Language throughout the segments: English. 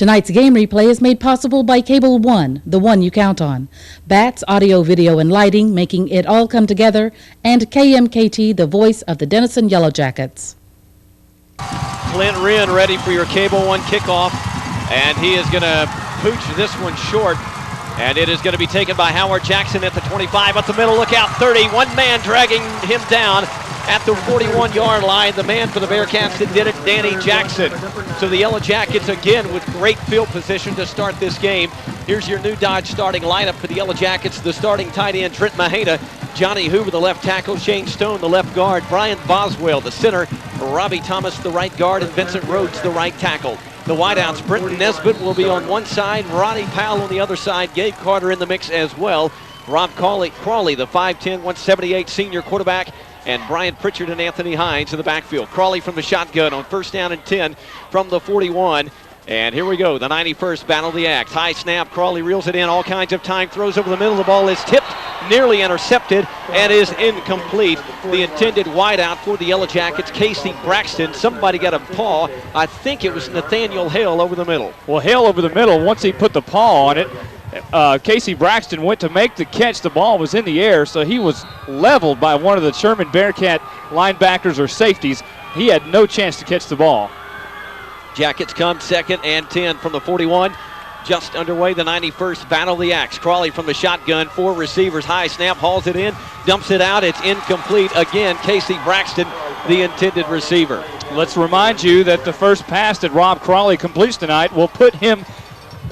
Tonight's game replay is made possible by Cable One, the one you count on. Bats, audio, video, and lighting, making it all come together, and KMKT, the voice of the Denison Yellow Jackets. Clint Wren ready for your Cable One kickoff, and he is going to pooch this one short, and it is going to be taken by Howard Jackson at the 25, up the middle, look out, 30, one man dragging him down at the 41-yard line. The man for the Bearcats that did it, Danny Jackson. So the Yellow Jackets again with great field position to start this game. Here's your new Dodge starting lineup for the Yellow Jackets. The starting tight end, Trent Maheda, Johnny Hoover, the left tackle, Shane Stone, the left guard, Brian Boswell, the center, Robbie Thomas, the right guard, and Vincent Rhodes, the right tackle. The wideouts, Brenton Nesbitt will be on one side, Ronnie Powell on the other side, Gabe Carter in the mix as well. Rob Crawley, the 5'10", 178 senior quarterback, and Brian Pritchard and Anthony Hines in the backfield. Crawley from the shotgun on first down and 10 from the 41. And here we go, the 91st battle of the axe. High snap, Crawley reels it in, all kinds of time, throws over the middle. The ball is tipped, nearly intercepted, and is incomplete. The intended wideout for the Yellow Jackets, Casey Braxton. Somebody got a paw. I think it was Nathaniel Hale over the middle. Well, Hale over the middle, once he put the paw on it, Casey Braxton went to make the catch. The ball was in the air, so he was leveled by one of the Sherman Bearcat linebackers or safeties. He had no chance to catch the ball. Jackets come second and 10 from the 41. Just underway, the 91st battle of the axe. Crawley from the shotgun, four receivers, high snap, hauls it in, dumps it out, it's incomplete. Again, Casey Braxton, the intended receiver. Let's remind you that the first pass that Rob Crawley completes tonight will put him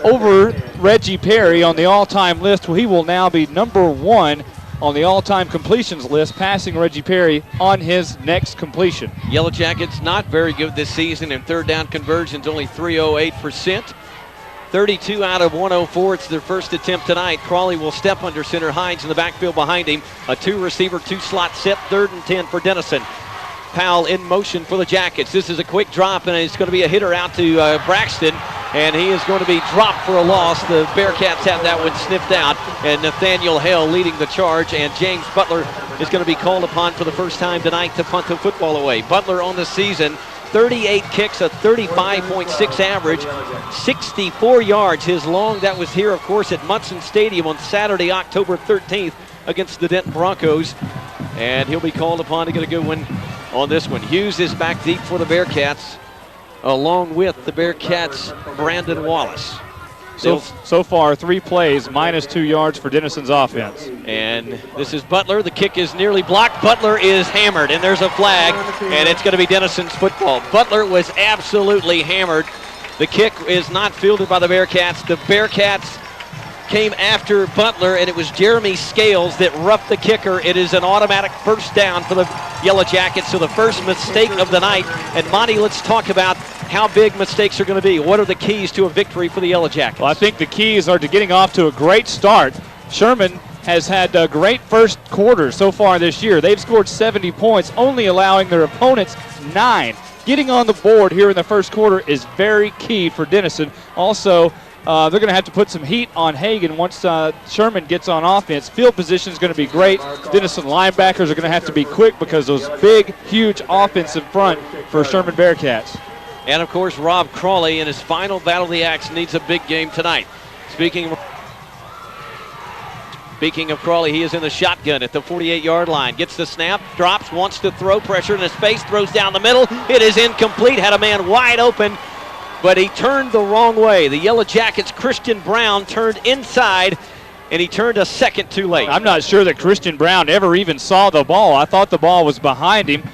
over Reggie Perry on the all-time list. He will now be number one on the all-time completions list, passing Reggie Perry on his next completion. Yellow Jackets not very good this season in third down conversions, only 308%. 32 out of 104. It's their first attempt tonight. Crawley will step under center. Hines in the backfield behind him. A two-receiver, two-slot set, 3rd and 10 for Denison. Powell in motion for the Jackets. This is a quick drop, and it's going to be a hitter out to Braxton, and he is going to be dropped for a loss. The Bearcats have that one sniffed out, and Nathaniel Hale leading the charge, and James Butler is going to be called upon for the first time tonight to punt the football away. Butler on the season, 38 kicks, a 35.6 average, 64 yards. His long, that was here, of course, at Munson Stadium on Saturday, October 13th against the Denton Broncos, and he'll be called upon to get a good one on this one. Hughes is back deep for the Bearcats, along with the Bearcats' Brandon Wallace. So far, 3 plays, -2 yards for Denison's offense. And this is Butler. The kick is nearly blocked. Butler is hammered, and there's a flag, and it's going to be Denison's football. Butler was absolutely hammered. The kick is not fielded by the Bearcats. The Bearcats came after Butler, and it was Jeremy Scales that roughed the kicker. It is an automatic first down for the Yellow Jackets, so the first mistake of the night. And Monte, let's talk about how big mistakes are going to be. What are the keys to a victory for the Yellow Jackets? Well, I think the keys are to getting off to a great start. Sherman has had a great first quarter so far this year. They've scored 70 points, only allowing their opponents 9. Getting on the board here in the first quarter is very key for Denison. Also, they're going to have to put some heat on Hagan once Sherman gets on offense. Field position is going to be great. Denison linebackers are going to have to be quick because those big, huge offensive front for Sherman Bearcats. And, of course, Rob Crawley in his final battle of the axe needs a big game tonight. Speaking of Crawley, he is in the shotgun at the 48-yard line. Gets the snap, drops, wants to throw, pressure in his face, throws down the middle. It is incomplete. Had a man wide open, but he turned the wrong way. The Yellow Jackets' Christian Brown turned inside, and he turned a second too late. I'm not sure that Christian Brown ever even saw the ball. I thought the ball was behind him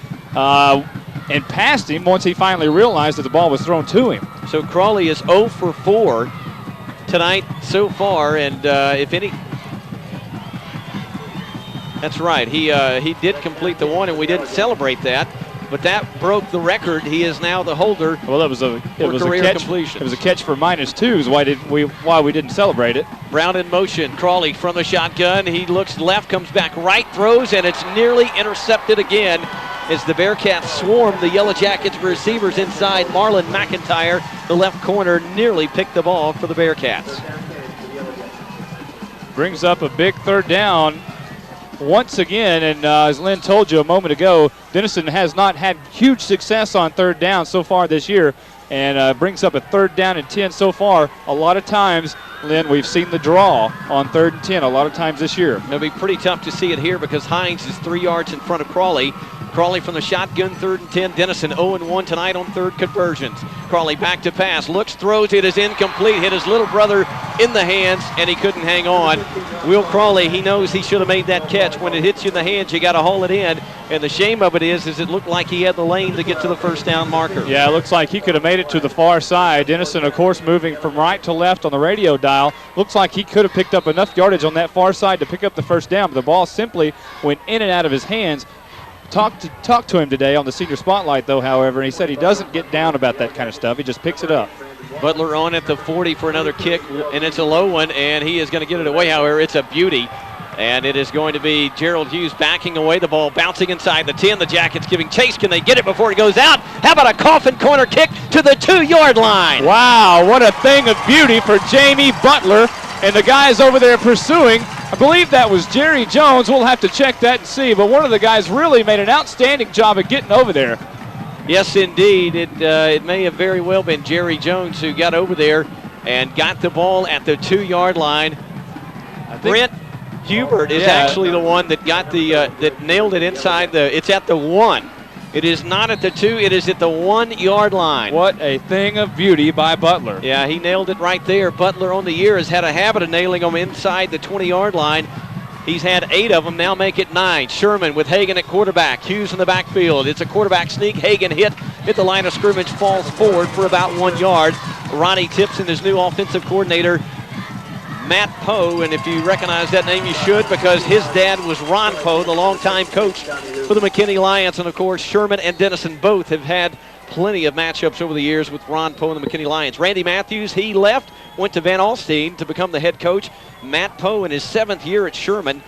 and passed him once he finally realized that the ball was thrown to him. So Crawley is 0 for 4 tonight so far, and if any... That's right. He did complete the one, and we didn't celebrate that. But that broke the record. He is now the holder. Well, it was a catch. Completion. It was a catch for -2. Is why we didn't celebrate it. Brown in motion. Crawley from the shotgun. He looks left, comes back right, throws, and it's nearly intercepted again as the Bearcats swarm the Yellow Jackets receivers inside. Marlon McIntyre, the left corner, nearly picked the ball for the Bearcats. Brings up a big third down once again, and as Lynn told you a moment ago, Denison has not had huge success on third down so far this year. and brings up a 3rd down and 10 so far. A lot of times, Lynn, we've seen the draw on 3rd and 10 a lot of times this year. It'll be pretty tough to see it here because Hines is 3 yards in front of Crawley. Crawley from the shotgun, 3rd and 10. Denison 0-1 tonight on 3rd conversions. Crawley back to pass, looks, throws, it is incomplete. Hit his little brother in the hands, and he couldn't hang on. Will Crawley, he knows he should have made that catch. When it hits you in the hands, you got to haul it in. And the shame of it is it looked like he had the lane to get to the 1st down marker. Yeah, it looks like he could have made it to the far side. Denison, of course, moving from right to left on the radio dial. Looks like he could have picked up enough yardage on that far side to pick up the 1st down, but the ball simply went in and out of his hands. Talked to him today on the Senior Spotlight, though, however, and he said he doesn't get down about that kind of stuff. He just picks it up. Butler on at the 40 for another kick, and it's a low one, and he is going to get it away. However, it's a beauty, and it is going to be Gerald Hughes backing away. The ball bouncing inside the 10. The Jackets giving chase. Can they get it before it goes out? How about a coffin corner kick to the 2-yard line? Wow, what a thing of beauty for Jamie Butler, and the guys over there pursuing. I believe that was Jerry Jones. We'll have to check that and see, but one of the guys really made an outstanding job of getting over there. Yes, indeed. It may have very well been Jerry Jones who got over there and got the ball at the 2-yard line. Brent Hubert is actually the one that got that nailed it inside it's at the 1. It is not at the 2, it is at the 1-yard line. What a thing of beauty by Butler. Yeah, he nailed it right there. Butler on the year has had a habit of nailing them inside the 20-yard line. He's had 8 of them, now make it 9. Sherman with Hagan at quarterback. Hughes in the backfield. It's a quarterback sneak. Hagan hit the line of scrimmage, falls forward for about 1 yard. Ronnie Tipson, his new offensive coordinator, Matt Poe, and if you recognize that name, you should, because his dad was Ron Poe, the longtime coach for the McKinney Lions. And, of course, Sherman and Denison both have had plenty of matchups over the years with Ron Poe and the McKinney Lions. Randy Matthews, he left, went to Van Alstyne to become the head coach. Matt Poe, in his 7th year at Sherman,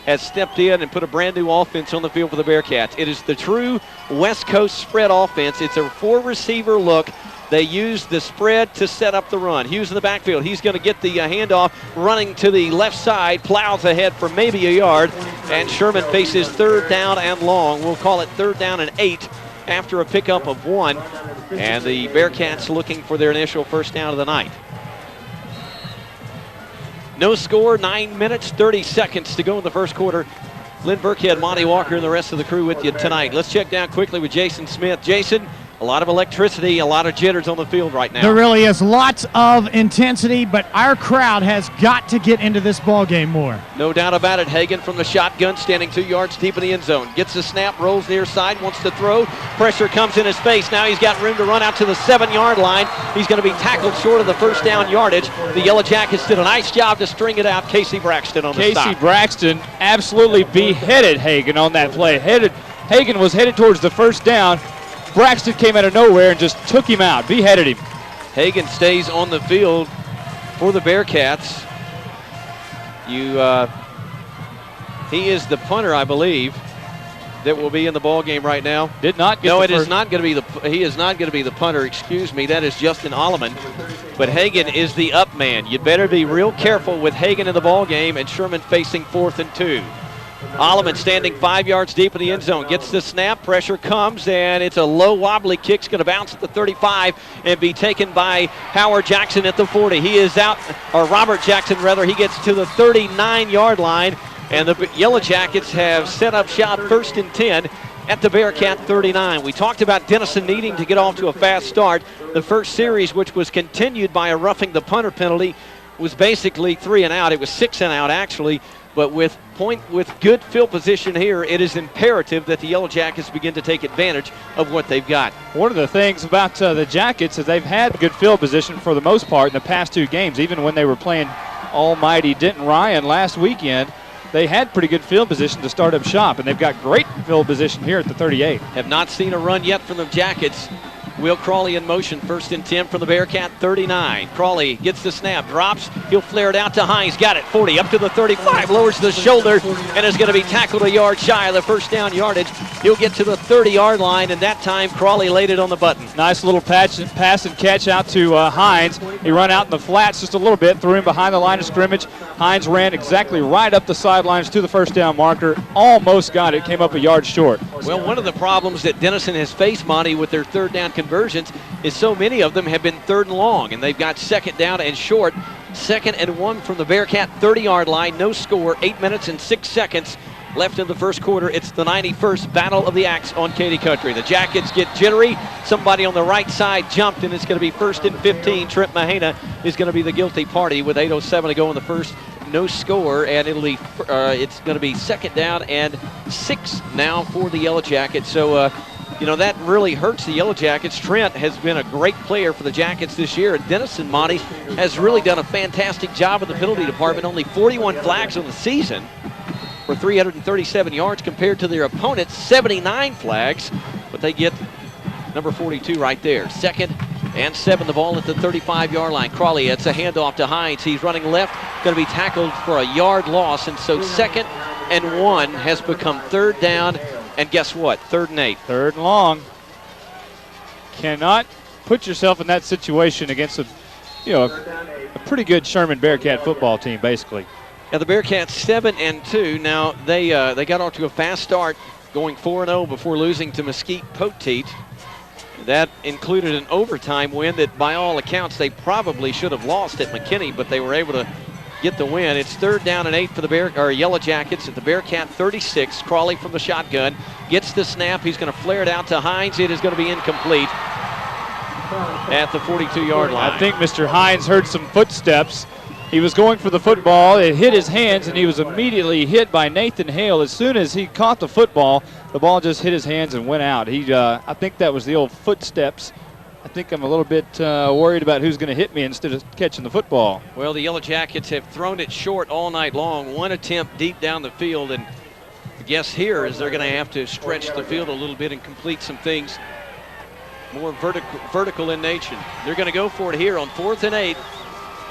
has stepped in and put a brand new offense on the field for the Bearcats. It is the true West Coast spread offense. It's a 4-receiver look. They use the spread to set up the run. Hughes in the backfield. He's going to get the handoff, running to the left side, plows ahead for maybe a yard, and Sherman faces 3rd down and long. We'll call it 3rd down and 8 after a pickup of 1, and the Bearcats looking for their initial 1st down of the night. No score, 9 minutes, 30 seconds to go in the 1st quarter. Lynn Burkhead, Monte Walker, and the rest of the crew with you tonight. Let's check down quickly with Jason Smith. Jason, a lot of electricity, a lot of jitters on the field right now. There really is lots of intensity, but our crowd has got to get into this ball game more. No doubt about it. Hagan from the shotgun, standing 2 yards deep in the end zone. Gets the snap, rolls near side, wants to throw. Pressure comes in his face. Now he's got room to run out to the 7-yard line. He's going to be tackled short of the 1st down yardage. The Yellow Jackets did a nice job to string it out. Casey Braxton on the stop. Casey Braxton absolutely beheaded Hagan on that play. Hagan was headed towards the 1st down. Braxton came out of nowhere and just took him out, beheaded him. Hagan stays on the field for the Bearcats. He is the punter, I believe, that will be in the ball game right now. Did not get no, the it is not going to be he is not going to be the punter. Excuse me, that is Justin Alleman. But Hagan is the up man. You better be real careful with Hagan in the ball game, and Sherman facing 4th and 2. Alleman standing 5 yards deep in the end zone. Gets the snap. Pressure comes, and it's a low, wobbly kick. It's going to bounce at the 35 and be taken by Howard Jackson at the 40. He is out, or Robert Jackson, rather. He gets to the 39-yard line, and the Yellow Jackets have set up shop 1st and 10 at the Bearcat 39. We talked about Denison needing to get off to a fast start. The first series, which was continued by a roughing the punter penalty, was basically 3 and out. It was 6 and out, actually. But with good field position here, it is imperative that the Yellow Jackets begin to take advantage of what they've got. One of the things about the Jackets is they've had good field position for the most part in the past 2 games. Even when they were playing almighty Denton Ryan last weekend, they had pretty good field position to start up shop, and they've got great field position here at the 38. Have not seen a run yet from the Jackets. Will Crawley in motion, 1st and 10 from the Bearcat 39. Crawley gets the snap, drops, he'll flare it out to Hines, got it, 40, up to the 35, lowers the shoulder, and is going to be tackled a yard shy of the 1st down yardage. He'll get to the 30-yard line, and that time Crawley laid it on the button. Nice little pass and catch out to Hines. He run out in the flats just a little bit, threw him behind the line of scrimmage. Hines ran exactly right up the sidelines to the 1st down marker, almost got it, came up a yard short. Well, one of the problems that Denison has faced, Monte, with their 3rd down conversion conversions is so many of them have been 3rd and long, and they've got 2nd down and short. 2nd and 1 from the Bearcat 30-yard line. No score. 8 minutes and 6 seconds left in the first quarter. It's the 91st Battle of the Axe on Katy Country. The Jackets get jittery. Somebody on the right side jumped, and it's going to be 1st and 15. Trent Mahana is going to be the guilty party with 8:07 to go in the first. No score, and it's going to be 2nd down and 6 now for the Yellow Jackets. So, that really hurts the Yellow Jackets. Trent has been a great player for the Jackets this year, and Denison, Monte, has really done a fantastic job in the penalty department. Only 41 flags on the season for 337 yards compared to their opponents, 79 flags, but they get number 42 right there. 2nd and 7, the ball at the 35-yard line. Crawley, it's a handoff to Hines. He's running left, going to be tackled for a yard loss, and so 2nd and 1 has become 3rd down, and guess what? 3rd and 8. 3rd and long. Cannot put yourself in that situation against a pretty good Sherman Bearcat football team, basically. Now the Bearcats 7 and 2. Now they got off to a fast start, going 4-0 before losing to Mesquite Poteet. That included an overtime win that, by all accounts, they probably should have lost at McKinney, but they were able to get the win. It's 3rd down and 8 for the Yellow Jackets at the Bearcat 36. Crawley from the shotgun gets the snap. He's going to flare it out to Hines. It is going to be incomplete at the 42-yard line. I think Mr. Hines heard some footsteps. He was going for the football. It hit his hands, and he was immediately hit by Nathan Hale. As soon as he caught the football, the ball just hit his hands and went out. I think that was the old footsteps. I think I'm a little bit worried about who's going to hit me instead of catching the football. Well, the Yellow Jackets have thrown it short all night long. One attempt deep down the field, and the guess here is they're going to have to stretch the field a little bit and complete some things more vertical in nature. They're going to go for it here on 4th and 8.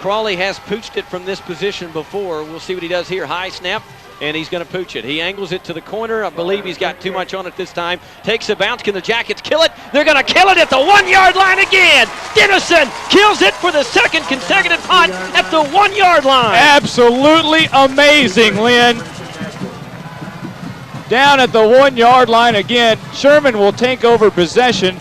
Crawley has pooched it from this position before. We'll see what he does here. High snap, and he's going to pooch it. He angles it to the corner. I believe he's got too much on it this time. Takes a bounce. Can the Jackets kill it? They're going to kill it at the 1-yard line again. Denison kills it for the 2nd consecutive punt at the 1-yard line. Absolutely amazing, Lynn. Down at the 1-yard line again. Sherman will take over possession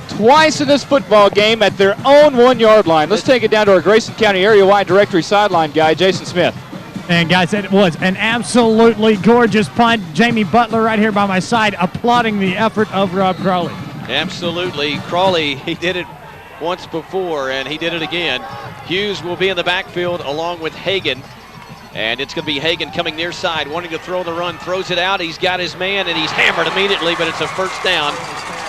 twice in this football game at their own 1-yard line. Let's take it down to our Grayson County area-wide directory sideline guy, Jason Smith. And guys, it was an absolutely gorgeous punt. Jamie Butler right here by my side applauding the effort of Rob Crawley. Absolutely. Crawley, he did it once before, and he did it again. Hughes will be in the backfield along with Hagan. And it's going to be Hagan coming near side, wanting to throw the run, throws it out. He's got his man, and he's hammered immediately, but it's a 1st down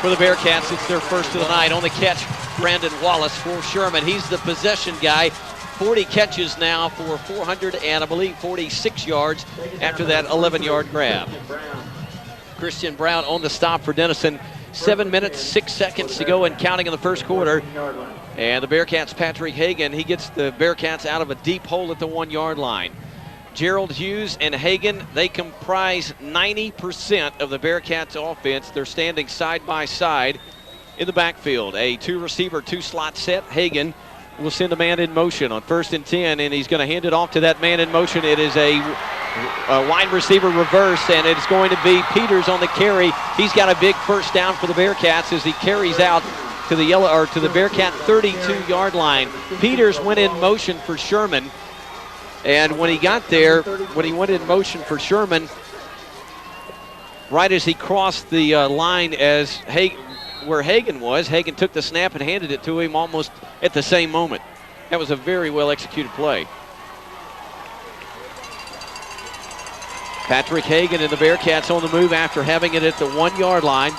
for the Bearcats. It's their 1st of the night. On the catch, Brandon Wallace for Sherman. He's the possession guy. 40 catches now for 400 and I believe 46 yards after that 11-yard grab. Christian Brown on the stop for Denison. 7 minutes, 6 seconds to go and counting in the first quarter. And the Bearcats' Patrick Hagan, he gets the Bearcats out of a deep hole at the 1-yard line. Gerald Hughes and Hagan, they comprise 90% of the Bearcats' offense. They're standing side by side in the backfield. A 2-receiver, 2-slot set. Hagan will send a man in motion on 1st and 10, and he's going to hand it off to that man in motion. It is a wide receiver reverse, and it's going to be Peters on the carry. He's got a big 1st down for the Bearcats as he carries out to the Bearcat 32-yard line. Peters went in motion for Sherman. And when he got there, when he went in motion for Sherman, right as he crossed the line as where Hagan was, Hagan took the snap and handed it to him almost at the same moment. That was a very well executed play. Patrick Hagan and the Bearcats on the move after having it at the 1-yard line.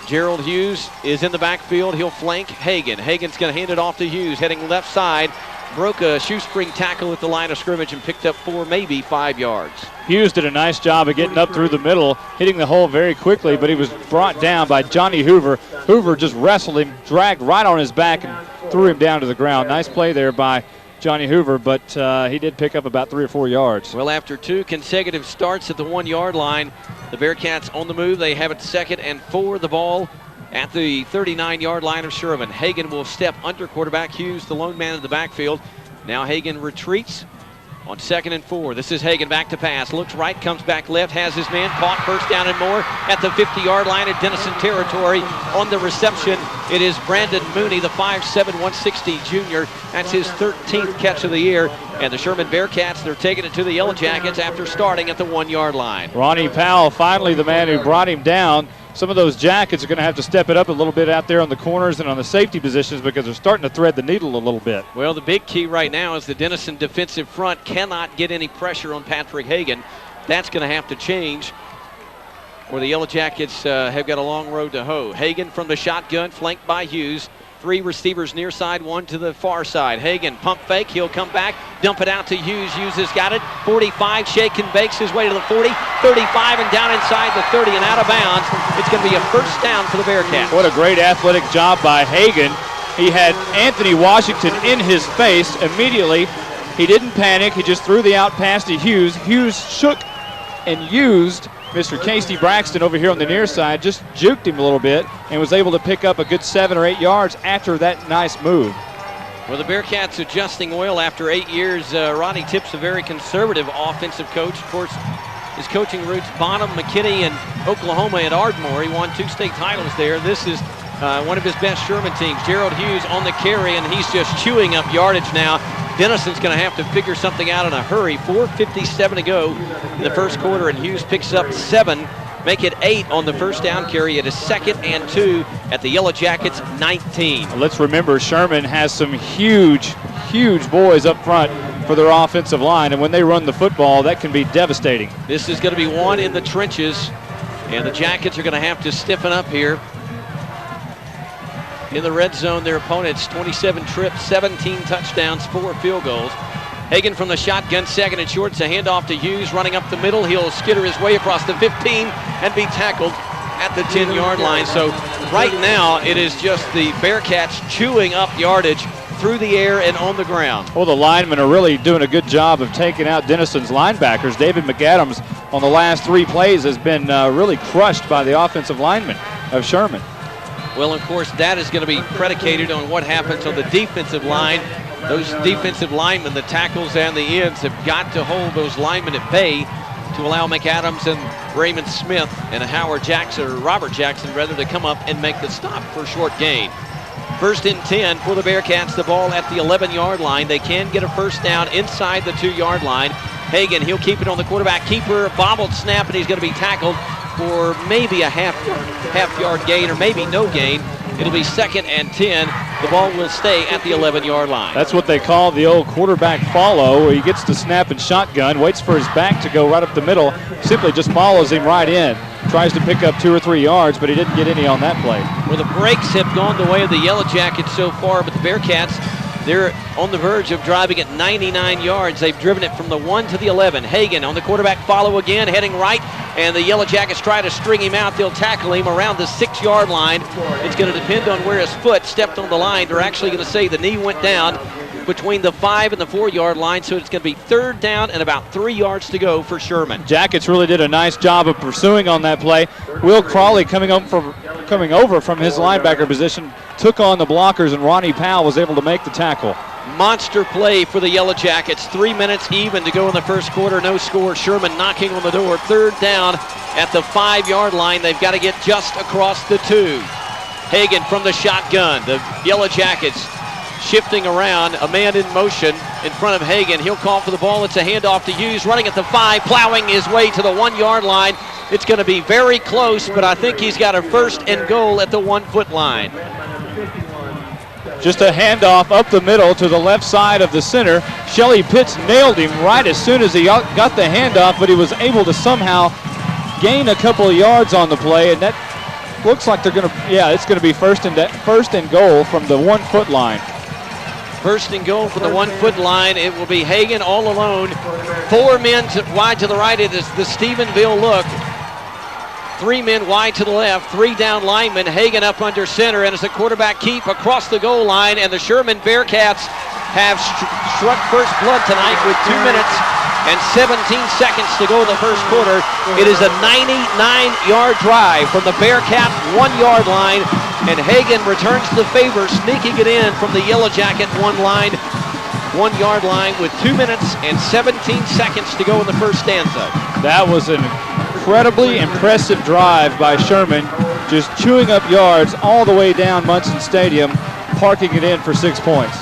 Gerald Hughes is in the backfield. He'll flank Hagan. Hagan's going to hand it off to Hughes, heading left side. Broke a shoestring tackle at the line of scrimmage and picked up 4, maybe 5 yards. Hughes did a nice job of getting up through the middle, hitting the hole very quickly, but he was brought down by Johnny Hoover. Hoover just wrestled him, dragged right on his back, and threw him down to the ground. Nice play there by Johnny Hoover, but he did pick up about 3 or 4 yards. Well, after 2 consecutive starts at the 1-yard line, the Bearcats on the move. They have it 2nd and 4, the ball at the 39-yard line of Sherman. Hagan will step under quarterback Hughes, the lone man in the backfield. Now Hagan retreats On 2nd and 4, this is Hagan back to pass. Looks right, comes back left, has his man caught. First down and more at the 50-yard line at Denison territory. On the reception, it is Brandon Mooney, the 5'7", 160 junior. That's his 13th catch of the year. And the Sherman Bearcats, they're taking it to the Yellow Jackets after starting at the 1-yard line. Ronnie Powell, finally the man who brought him down. Some of those Jackets are going to have to step it up a little bit out there on the corners and on the safety positions because they're starting to thread the needle a little bit. Well, the big key right now is the Denison defensive front cannot get any pressure on Patrick Hagan. That's going to have to change, or the Yellow Jackets have got a long road to hoe. Hagan from the shotgun, flanked by Hughes. 3 receivers near side, 1 to the far side. Hagan, pump fake, he'll come back, dump it out to Hughes. Hughes has got it, 45, shake and bakes his way to the 40, 35, and down inside the 30 and out of bounds. It's going to be a first down for the Bearcats. What a great athletic job by Hagan. He had Anthony Washington in his face immediately. He didn't panic, he just threw the out pass to Hughes. Hughes shook and used Mr. Casey Braxton over here on the near side, just juked him a little bit and was able to pick up a good 7 or 8 yards after that nice move. Well, the Bearcats adjusting oil after 8 years. Ronnie Tipp's a very conservative offensive coach. Of course, his coaching roots, Bonham, McKinney, and Oklahoma at Ardmore. He won 2 state titles there. This is one of his best Sherman teams. Gerald Hughes on the carry, and he's just chewing up yardage now. Denison's going to have to figure something out in a hurry. 4:57 to go in the first quarter, and Hughes picks up 7. Make it 8 on the first down carry. It is 2nd and 2 at the Yellow Jackets' 19. Let's remember Sherman has some huge boys up front for their offensive line, and when they run the football, that can be devastating. This is going to be one in the trenches, and the Jackets are going to have to stiffen up here. In the red zone, their opponents, 27 trips, 17 touchdowns, 4 field goals. Hagan from the shotgun, 2nd and short. It's a handoff to Hughes, running up the middle. He'll skitter his way across the 15 and be tackled at the 10-yard line. So right now, it is just the Bearcats chewing up yardage through the air and on the ground. Well, the linemen are really doing a good job of taking out Denison's linebackers. David McAdams on the last 3 plays has been really crushed by the offensive linemen of Sherman. Well, of course, that is going to be predicated on what happens on the defensive line. Those defensive linemen, the tackles and the ends, have got to hold those linemen at bay to allow McAdams and Raymond Smith and Howard Jackson, or Robert Jackson, rather, to come up and make the stop for a short gain. 1st and 10 for the Bearcats, the ball at the 11-yard line. They can get a first down inside the 2-yard line. Hagan, he'll keep it on the quarterback keeper, bobbled snap, and he's going to be tackled for maybe a half-yard gain or maybe no gain. It'll be 2nd and 10. The ball will stay at the 11-yard line. That's what they call the old quarterback follow, where he gets to snap and shotgun, waits for his back to go right up the middle, simply just follows him right in. Tries to pick up 2 or 3 yards, but he didn't get any on that play. Well, the breaks have gone the way of the Yellow Jackets so far, but the Bearcats, they're on the verge of driving at 99 yards. They've driven it from the 1 to the 11. Hagan on the quarterback follow again, heading right, and the Yellow Jackets try to string him out. They'll tackle him around the 6-yard line. It's going to depend on where his foot stepped on the line. They're actually going to say the knee went down between the 5 and the 4-yard line, so it's going to be 3rd down and about 3 yards to go for Sherman. Jackets really did a nice job of pursuing on that play. Will Crawley coming over from his linebacker position, took on the blockers, and Ronnie Powell was able to make the tackle. Monster play for the Yellow Jackets. 3 minutes even to go in the first quarter. No score. Sherman knocking on the door. 3rd down at the 5-yard line. They've got to get just across the 2. Hagan from the shotgun. The Yellow Jackets shifting around. A man in motion in front of Hagan. He'll call for the ball. It's a handoff to Hughes, running at the 5, plowing his way to the 1-yard line. It's going to be very close, but I think he's got a 1st and goal at the 1-foot line. Just a handoff up the middle to the left side of the center. Shelly Pitts nailed him right as soon as he got the handoff, but he was able to somehow gain a couple of yards on the play, and that looks like they're going to, it's going to be first and goal from the 1-foot line. 1st and goal from the 1-foot line. It will be Hagan all alone. 4 men wide to the right. It is the Stephenville look. 3 men wide to the left, 3 down linemen. Hagan up under center, and it's a quarterback keep across the goal line, and the Sherman Bearcats have struck first blood tonight with 2 minutes and 17 seconds to go in the first quarter. It is a 99-yard drive from the Bearcat 1-yard line, and Hagan returns the favor, sneaking it in from the Yellow Jacket 1 line. 1-yard line with 2 minutes and 17 seconds to go in the first stanza. That was an incredibly impressive drive by Sherman, just chewing up yards all the way down Munson Stadium, parking it in for 6 points.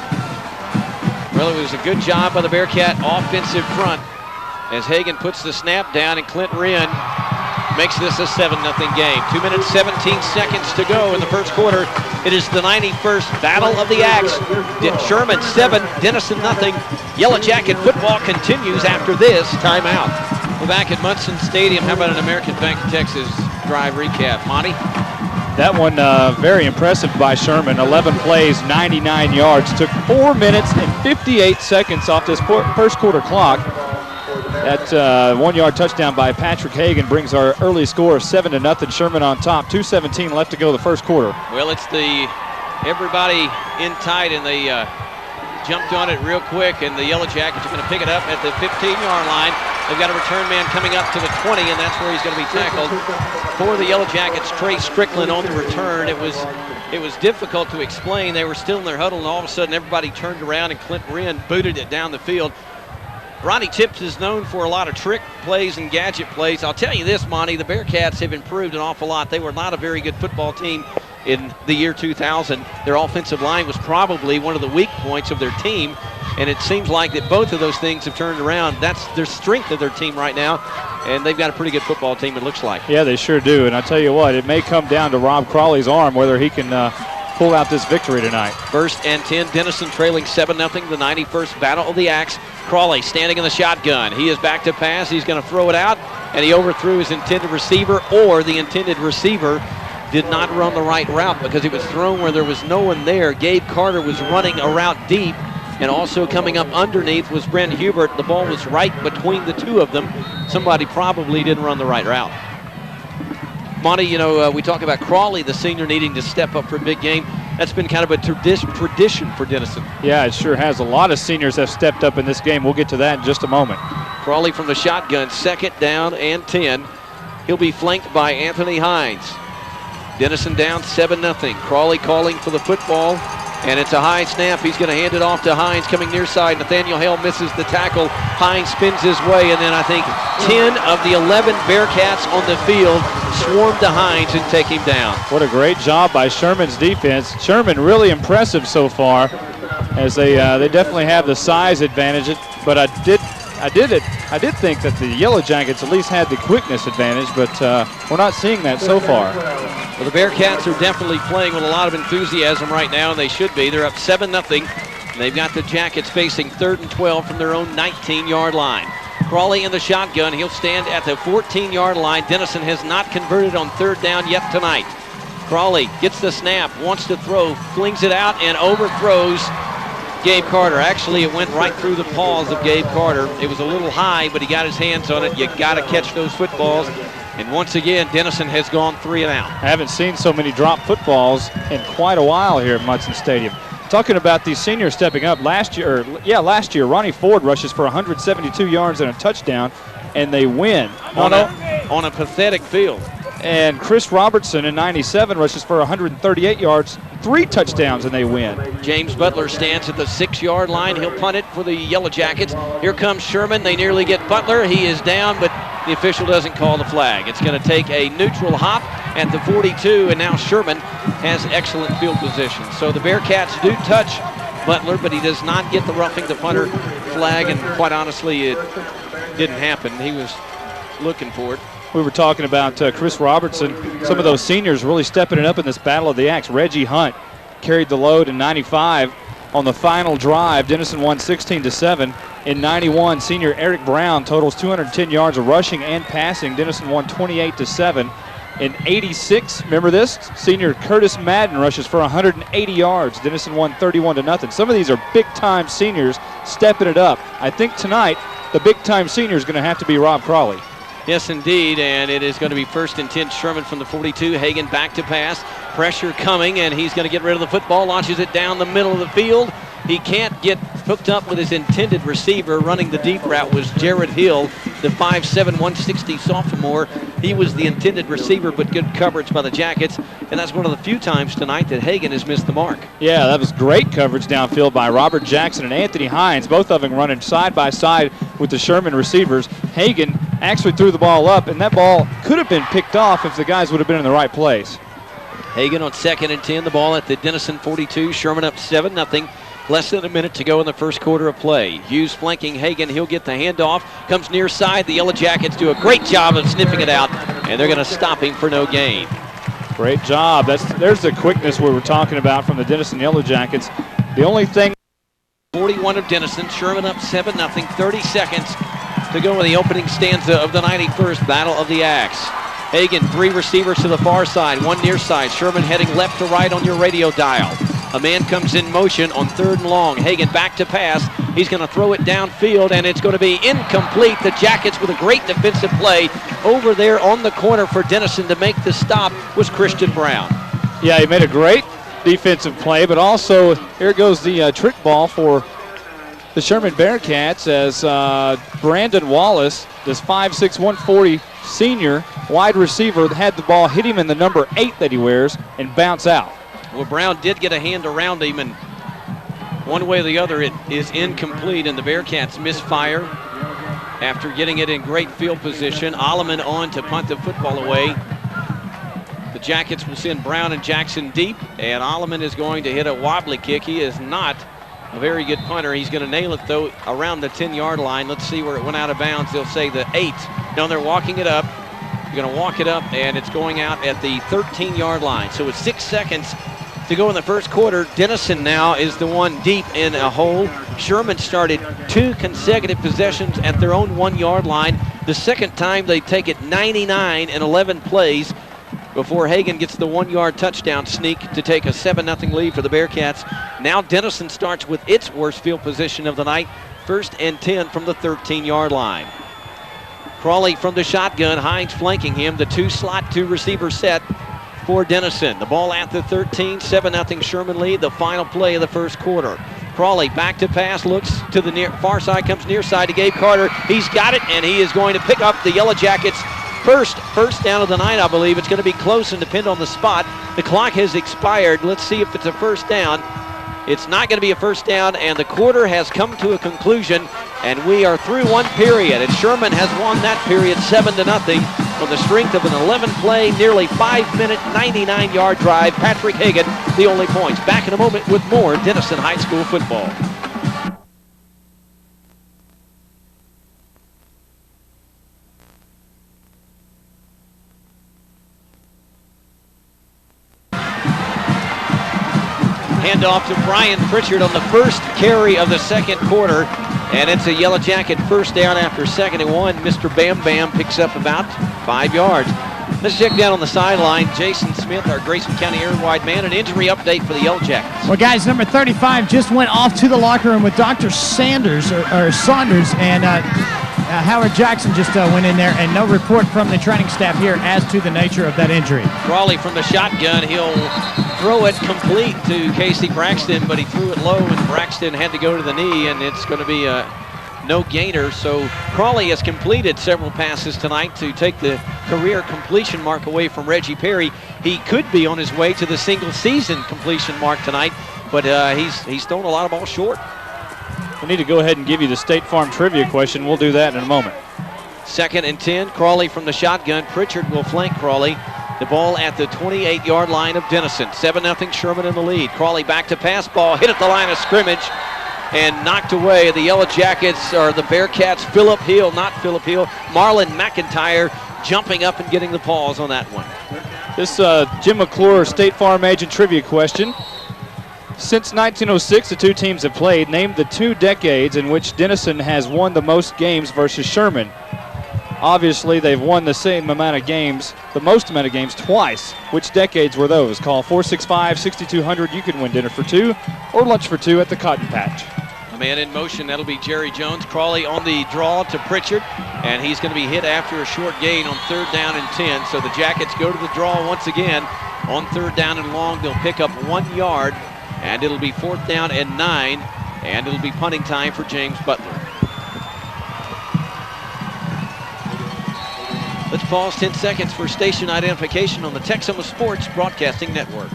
Well, it was a good job by the Bearcat offensive front as Hagan puts the snap down and Clint Wren makes this a 7-0 game. 2 minutes, 17 seconds to go in the first quarter. It is the 91st Battle of the Axe. Sherman 7, Denison 0. Yellow Jacket football continues after this timeout. We're back at Munson Stadium. How about an American Bank of Texas drive recap? Monte? That one very impressive by Sherman. 11 plays, 99 yards. Took 4 minutes and 58 seconds off this first quarter clock. That 1-yard touchdown by Patrick Hagan brings our early score of 7-0. Sherman on top. 2:17 left to go the first quarter. Well, it's everybody in tight, and they jumped on it real quick, and the Yellow Jackets are going to pick it up at the 15-yard line. They've got a return man coming up to the 20, and that's where he's going to be tackled. For the Yellow Jackets, Trey Strickland on the return. It was difficult to explain. They were still in their huddle, and all of a sudden everybody turned around, and Clint Wren booted it down the field. Ronnie Tips is known for a lot of trick plays and gadget plays. I'll tell you this, Monte, the Bearcats have improved an awful lot. They were not a very good football team in the year 2000. Their offensive line was probably one of the weak points of their team, and it seems like that both of those things have turned around. That's their strength of their team right now, and they've got a pretty good football team, it looks like. Yeah, they sure do, and I tell you what, it may come down to Rob Crawley's arm, whether he can pull out this victory tonight. 1st and 10, Denison trailing 7-0, the 91st Battle of the Axe. Crawley standing in the shotgun. He is back to pass. He's going to throw it out, and he overthrew his intended receiver, or the intended receiver did not run the right route because it was thrown where there was no one there. Gabe Carter was running a route deep, and also coming up underneath was Brent Hubert. The ball was right between the two of them. Somebody probably didn't run the right route. Monte, you know, we talk about Crawley, the senior, needing to step up for a big game. That's been kind of a tradition for Denison. Yeah, it sure has. A lot of seniors have stepped up in this game. We'll get to that in just a moment. Crawley from the shotgun, 2nd down and 10. He'll be flanked by Anthony Hines. Denison down 7-0. Crawley calling for the football, and it's a high snap. He's going to hand it off to Hines coming near side. Nathaniel Hale misses the tackle. Hines spins his way, and then I think 10 of the 11 Bearcats on the field swarm to Hines and take him down. What a great job by Sherman's defense. Sherman really impressive so far, as they definitely have the size advantage. But I did think that the Yellow Jackets at least had the quickness advantage, but we're not seeing that so far. Well, the Bearcats are definitely playing with a lot of enthusiasm right now, and they should be. They're up 7-0. They've got the Jackets facing 3rd and 12 from their own 19-yard line. Crawley in the shotgun. He'll stand at the 14-yard line. Denison has not converted on 3rd down yet tonight. Crawley gets the snap, wants to throw, flings it out, and overthrows Gabe Carter. Actually, it went right through the paws of Gabe Carter. It was a little high, but he got his hands on it. You got to catch those footballs. And once again, Denison has gone 3 and out. I haven't seen so many drop footballs in quite a while here at Munson Stadium. Talking about these seniors stepping up, last year, Ronnie Ford rushes for 172 yards and a touchdown, and they win. On a pathetic field. And Chris Robertson in 97 rushes for 138 yards, 3 touchdowns, and they win. James Butler stands at the 6-yard line. He'll punt it for the Yellow Jackets. Here comes Sherman. They nearly get Butler. He is down, but the official doesn't call the flag. It's going to take a neutral hop at the 42, and now Sherman has excellent field position. So the Bearcats do touch Butler, but he does not get the roughing the punter flag, and quite honestly, it didn't happen. He was looking for it. We were talking about Chris Robertson. Some of those seniors really stepping it up in this Battle of the Axe. Reggie Hunt carried the load in 95 on the final drive. Denison won 16-7. In 91, senior Eric Brown totals 210 yards of rushing and passing. Denison won 28-7. In 86, remember this? Senior Curtis Madden rushes for 180 yards. Denison won 31-0. Some of these are big-time seniors stepping it up. I think tonight the big-time senior is going to have to be Rob Crawley. Yes, indeed, and it is going to be 1st and 10. Sherman from the 42. Hagan back to pass. Pressure coming, and he's going to get rid of the football. Launches it down the middle of the field. He can't get hooked up with his intended receiver. Running the deep route was Jared Hill. the 5'7", 160 sophomore. He was the intended receiver, but good coverage by the Jackets, and that's one of the few times tonight that Hagan has missed the mark. Yeah, that was great coverage downfield by Robert Jackson and Anthony Hines, both of them running side by side with the Sherman receivers. Hagan actually threw the ball up, and that ball could have been picked off if the guys would have been in the right place. Hagan on 2nd and 10, the ball at the Denison 42. Sherman up 7-0. Less than a minute to go in the first quarter of play. Hughes flanking Hagan. He'll get the handoff. Comes near side. The Yellow Jackets do a great job of sniffing it out, and they're going to stop him for no gain. Great job. There's the quickness we were talking about from the Denison Yellow Jackets. The only thing... 41 of Denison. Sherman up 7-0. 30 seconds to go in the opening stanza of the 91st Battle of the Axe. Hagan, 3 receivers to the far side, 1 near side. Sherman heading left to right on your radio dial. A man comes in motion on 3rd and long. Hagan back to pass. He's going to throw it downfield, and it's going to be incomplete. The Jackets with a great defensive play over there on the corner for Denison to make the stop was Christian Brown. Yeah, he made a great defensive play, but also here goes the trick ball for the Sherman Bearcats as Brandon Wallace, this 5'6", 140 senior wide receiver, had the ball hit him in the number 8 that he wears and bounce out. Well, Brown did get a hand around him, and one way or the other, it is incomplete, and the Bearcats misfire after getting it in great field position. Alleman on to punt the football away. The Jackets will send Brown and Jackson deep, and Alleman is going to hit a wobbly kick. He is not a very good punter. He's going to nail it, though, around the 10-yard line. Let's see where it went out of bounds. They'll say the 8. No, they're walking it up. You're going to walk it up, and it's going out at the 13-yard line. So it's 6 seconds to go in the first quarter. Denison now is the one deep in a hole. Sherman started 2 consecutive possessions at their own 1-yard line. The second time they take it 99 in 11 plays before Hagan gets the 1-yard touchdown sneak to take a 7-0 lead for the Bearcats. Now Denison starts with its worst field position of the night, 1st and 10 from the 13-yard line. Crawley from the shotgun, Hines flanking him, the 2 slot 2 receiver set for Denison. The ball at the 13, 7-0 Sherman lead, the final play of the first quarter. Crawley back to pass, looks to the far side, comes near side to Gabe Carter. He's got it, and he is going to pick up the Yellow Jackets' first down of the night, I believe. It's going to be close and depend on the spot. The clock has expired. Let's see if it's a first down. It's not going to be a first down, and the quarter has come to a conclusion, and we are through 1 period, and Sherman has won that period 7-0 on the strength of an 11-play, nearly 5-minute, 99-yard drive. Patrick Hagan, the only points. Back in a moment with more Denison High School football. Handoff to Brian Pritchard on the first carry of the second quarter, and it's a Yellow Jacket first down after 2nd and 1. Mr. Bam Bam picks up about 5 yards. Let's check down on the sideline. Jason Smith, our Grayson County area-wide man, an injury update for the Yellow Jackets. Well, guys, number 35 just went off to the locker room with Dr. Saunders, and Howard Jackson just went in there, and no report from the training staff here as to the nature of that injury. Crawley from the shotgun. He'll throw it complete to Casey Braxton, but he threw it low, and Braxton had to go to the knee, and it's going to be a no gainer. So Crawley has completed several passes tonight to take the career completion mark away from Reggie Perry. He could be on his way to the single-season completion mark tonight, but he's thrown a lot of balls short. We need to go ahead and give you the State Farm trivia question. We'll do that in a moment. 2nd and 10, Crawley from the shotgun. Pritchard will flank Crawley. The ball at the 28-yard line of Denison. 7-0 Sherman in the lead. Crawley back to pass, ball hit at the line of scrimmage and knocked away. The Yellow Jackets, or the Bearcats, Phillip Hill, not Phillip Hill, Marlon McIntyre jumping up and getting the pause on that one. This Jim McClure State Farm agent trivia question. Since 1906, the 2 teams have played. Name the 2 decades in which Denison has won the most games versus Sherman. Obviously, they've won the same amount of games, the most amount of games, twice. Which decades were those? Call 465-6200. You can win dinner for 2 or lunch for 2 at the Cotton Patch. A man in motion, that'll be Jerry Jones. Crawley on the draw to Pritchard, and he's going to be hit after a short gain on 3rd down and 10. So the Jackets go to the draw once again. On 3rd down and long, they'll pick up 1 yard, and it'll be 4th down and 9, and it'll be punting time for James Butler. Let's pause 10 seconds for station identification on the Texoma Sports Broadcasting Network.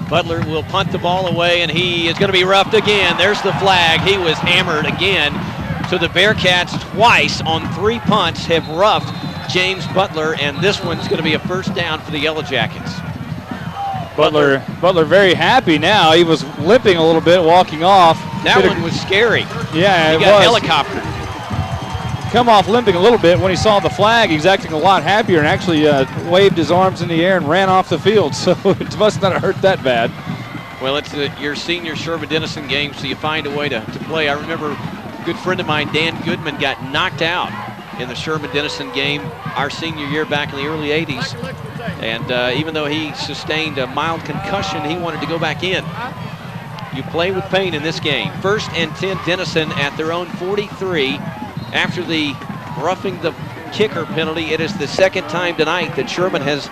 Butler will punt the ball away, and he is going to be roughed again. There's the flag. He was hammered again. So the Bearcats twice on 3 punts have roughed James Butler, and this one's going to be a first down for the Yellow Jackets. Butler very happy now. He was limping a little bit, walking off. That one was scary. Yeah, he got helicoptered. Come off limping a little bit when he saw the flag. He's acting a lot happier and actually waved his arms in the air and ran off the field. So it must not have hurt that bad. Well, it's your senior Sherman Denison game, so you find a way to play. I remember a good friend of mine, Dan Goodman, got knocked out in the Sherman Denison game our senior year back in the early 80s. And even though he sustained a mild concussion, he wanted to go back in. You play with pain in this game. 1st and 10 Denison at their own 43. After the roughing the kicker penalty, it is the second time tonight that Sherman has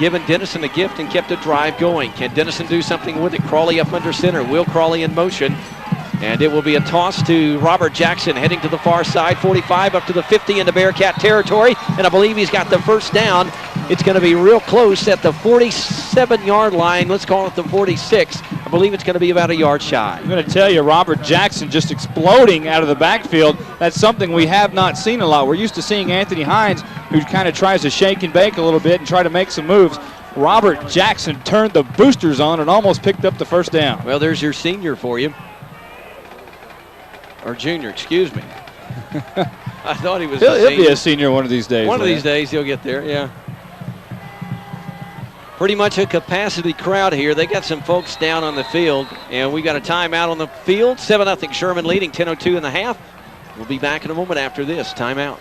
given Denison a gift and kept a drive going. Can Denison do something with it? Crawley up under center. Will Crawley in motion. And it will be a toss to Robert Jackson heading to the far side, 45 up to the 50 into Bearcat territory. And I believe he's got the first down. It's going to be real close at the 47-yard line. Let's call it the 46. I believe it's going to be about a yard shy. I'm going to tell you, Robert Jackson just exploding out of the backfield. That's something we have not seen a lot. We're used to seeing Anthony Hines, who kind of tries to shake and bake a little bit and try to make some moves. Robert Jackson turned the boosters on and almost picked up the first down. Well, there's your senior for you. Or junior, excuse me. I thought he was He'll be a senior one of these days. One of these days he'll get there, yeah. Pretty much a capacity crowd here. They got some folks down on the field, and we got a timeout on the field. 7-0 Sherman leading, 10:02 in the half. We'll be back in a moment after this timeout.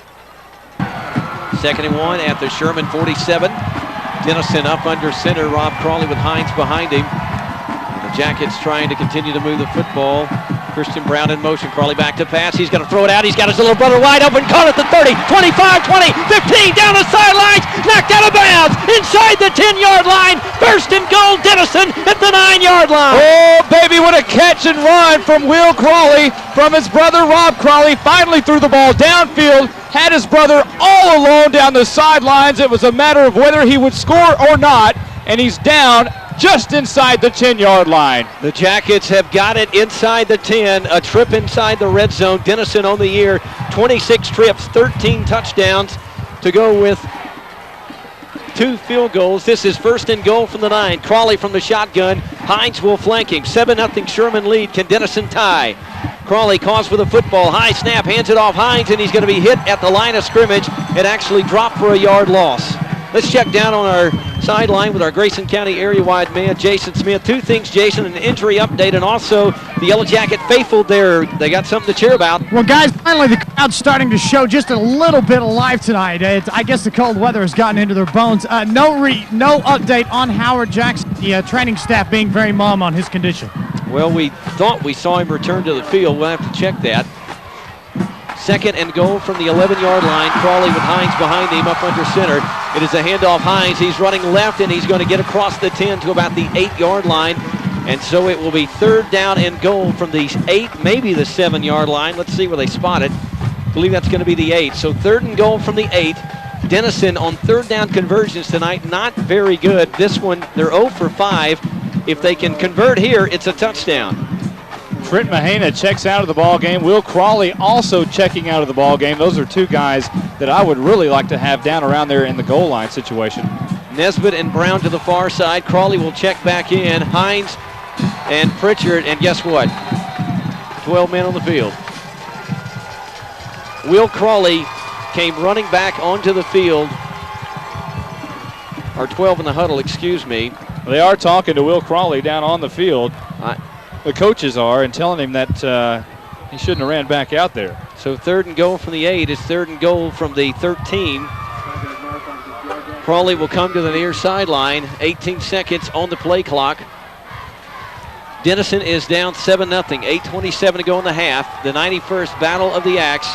2nd and 1 at the Sherman 47. Denison up under center. Rob Crawley with Hines behind him. The Jackets trying to continue to move the football. Christian Brown in motion. Crawley back to pass. He's going to throw it out. He's got his little brother wide open. Caught at the 30, 25, 20, 15, down the sidelines. Knocked out of bounds. Inside the 10-yard line. 1st and goal, Denison at the 9-yard line. Oh, baby, what a catch and run from Will Crawley from his brother Rob Crawley. Finally threw the ball downfield. Had his brother all alone down the sidelines. It was a matter of whether he would score or not. And he's down just inside the 10-yard line. The Jackets have got it inside the 10, a trip inside the red zone. Denison on the year, 26 trips, 13 touchdowns to go with 2 field goals. This is 1st and goal from the 9. Crawley from the shotgun. Hines will flank him. 7-0 Sherman lead. Can Denison tie? Crawley calls for the football. High snap, hands it off Hines, and he's going to be hit at the line of scrimmage and actually dropped for a yard loss. Let's check down on our sideline with our Grayson County area-wide man, Jason Smith. 2 things, Jason, an injury update, and also the Yellow Jacket faithful there. They got something to cheer about. Well, guys, finally the crowd's starting to show just a little bit of life tonight. I guess the cold weather has gotten into their bones. No update on Howard Jackson, the training staff being very mum on his condition. Well, we thought we saw him return to the field. We'll have to check that. 2nd and goal from the 11-yard line. Crawley with Hines behind him up under center. It is a handoff. Hines, he's running left, and he's going to get across the 10 to about the 8-yard line. And so it will be 3rd down and goal from the 8, maybe the 7-yard line. Let's see where they spot it. I believe that's going to be the 8. So 3rd and goal from the 8. Denison on 3rd down conversions tonight, not very good. This one, they're 0 for 5. If they can convert here, it's a touchdown. Trent Mahana checks out of the ball game. Will Crawley also checking out of the ball game. Those are 2 guys that I would really like to have down around there in the goal line situation. Nesbitt and Brown to the far side. Crawley will check back in. Hines and Pritchard, and guess what? 12 men on the field. Will Crawley came running back onto the field, or 12 in the huddle, excuse me. They are talking to Will Crawley down on the field. The coaches are, and telling him that he shouldn't have ran back out there. So 3rd and goal from the 8 is 3rd and goal from the 13. Crawley will come to the near sideline. 18 seconds on the play clock. Denison is down 7-0. 8:27 to go in the half. The 91st Battle of the Axe.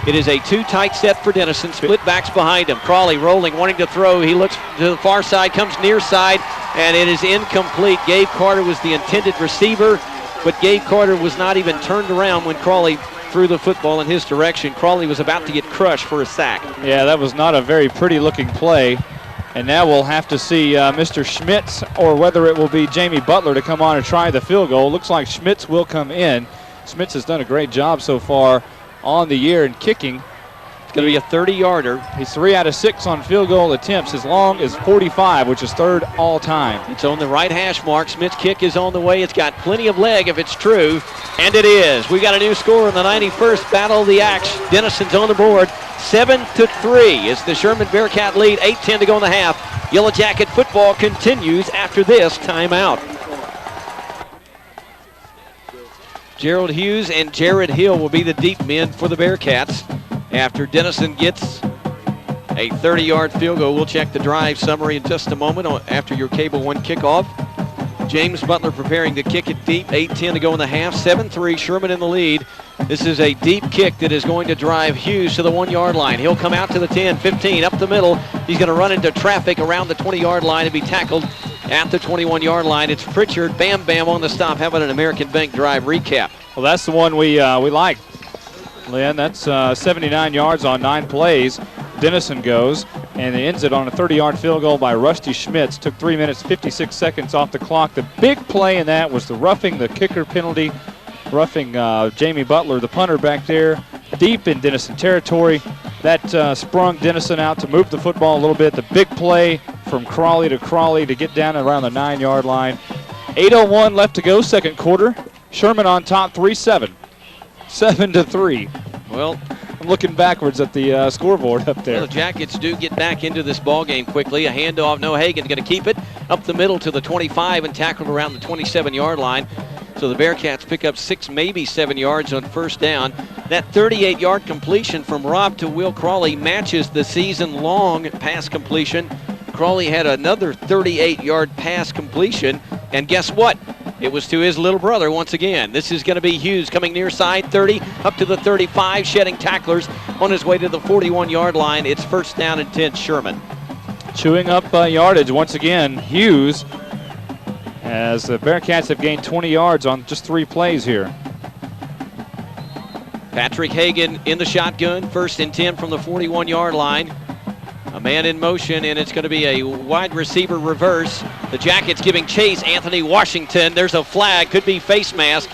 It is a two tight set for Denison. Split backs behind him. Crawley rolling, wanting to throw. He looks to the far side, comes near side, and it is incomplete. Gabe Carter was the intended receiver, but Gabe Carter was not even turned around when Crawley threw the football in his direction. Crawley was about to get crushed for a sack. Yeah, that was not a very pretty looking play. And now we'll have to see Mr. Schmitz or whether it will be Jamie Butler to come on and try the field goal. Looks like Schmitz will come in. Schmitz has done a great job so far on the year in kicking. It's going to be a 30-yarder. He's 3 out of 6 on field goal attempts, as long as 45, which is third all time. It's on the right hash mark. Smith's kick is on the way. It's got plenty of leg if it's true, and it is. We got a new score in the 91st Battle of the Axe. Denison's on the board. 7-3 is the Sherman Bearcat lead. 8:10 to go in the half. Yellow Jacket football continues after this timeout. Gerald Hughes and Jared Hill will be the deep men for the Bearcats after Denison gets a 30-yard field goal. We'll check the drive summary in just a moment after your Cable One kickoff. James Butler preparing to kick it deep. 8:10 to go in the half. 7-3, Sherman in the lead. This is a deep kick that is going to drive Hughes to the 1-yard line. He'll come out to the 10, 15, up the middle. He's going to run into traffic around the 20-yard line and be tackled at the 21-yard line. It's Pritchard, Bam Bam on the stop. How about an American Bank drive recap? Well, that's the one we like, Lynn. That's 79 yards on 9 plays. Denison goes, and it ends it on a 30-yard field goal by Rusty Schmitz. Took 3 minutes, 56 seconds off the clock. The big play in that was the roughing the kicker penalty, roughing Jamie Butler, the punter back there, deep in Denison territory. That sprung Denison out to move the football a little bit. The big play from Crawley to get down around the 9-yard line. 8:01 left to go, second quarter. Sherman on top, 3-7. 7-3. Well, I'm looking backwards at the scoreboard up there. Well, the Jackets do get back into this ball game quickly. A handoff, no, Hagan's going to keep it up the middle to the 25 and tackled around the 27-yard line. So the Bearcats pick up 6, maybe 7 yards on first down. That 38-yard completion from Rob to Will Crawley matches the season-long pass completion. Crawley had another 38-yard pass completion, and guess what? It was to his little brother once again. This is going to be Hughes coming near side 30 up to the 35, shedding tacklers on his way to the 41-yard line. It's first down and 10, Sherman. Chewing up yardage once again, Hughes, as the Bearcats have gained 20 yards on just 3 plays here. Patrick Hagan in the shotgun, first and 10 from the 41-yard line. A man in motion, and it's going to be a wide receiver reverse. The Jackets giving chase. Anthony Washington. There's a flag. Could be face mask.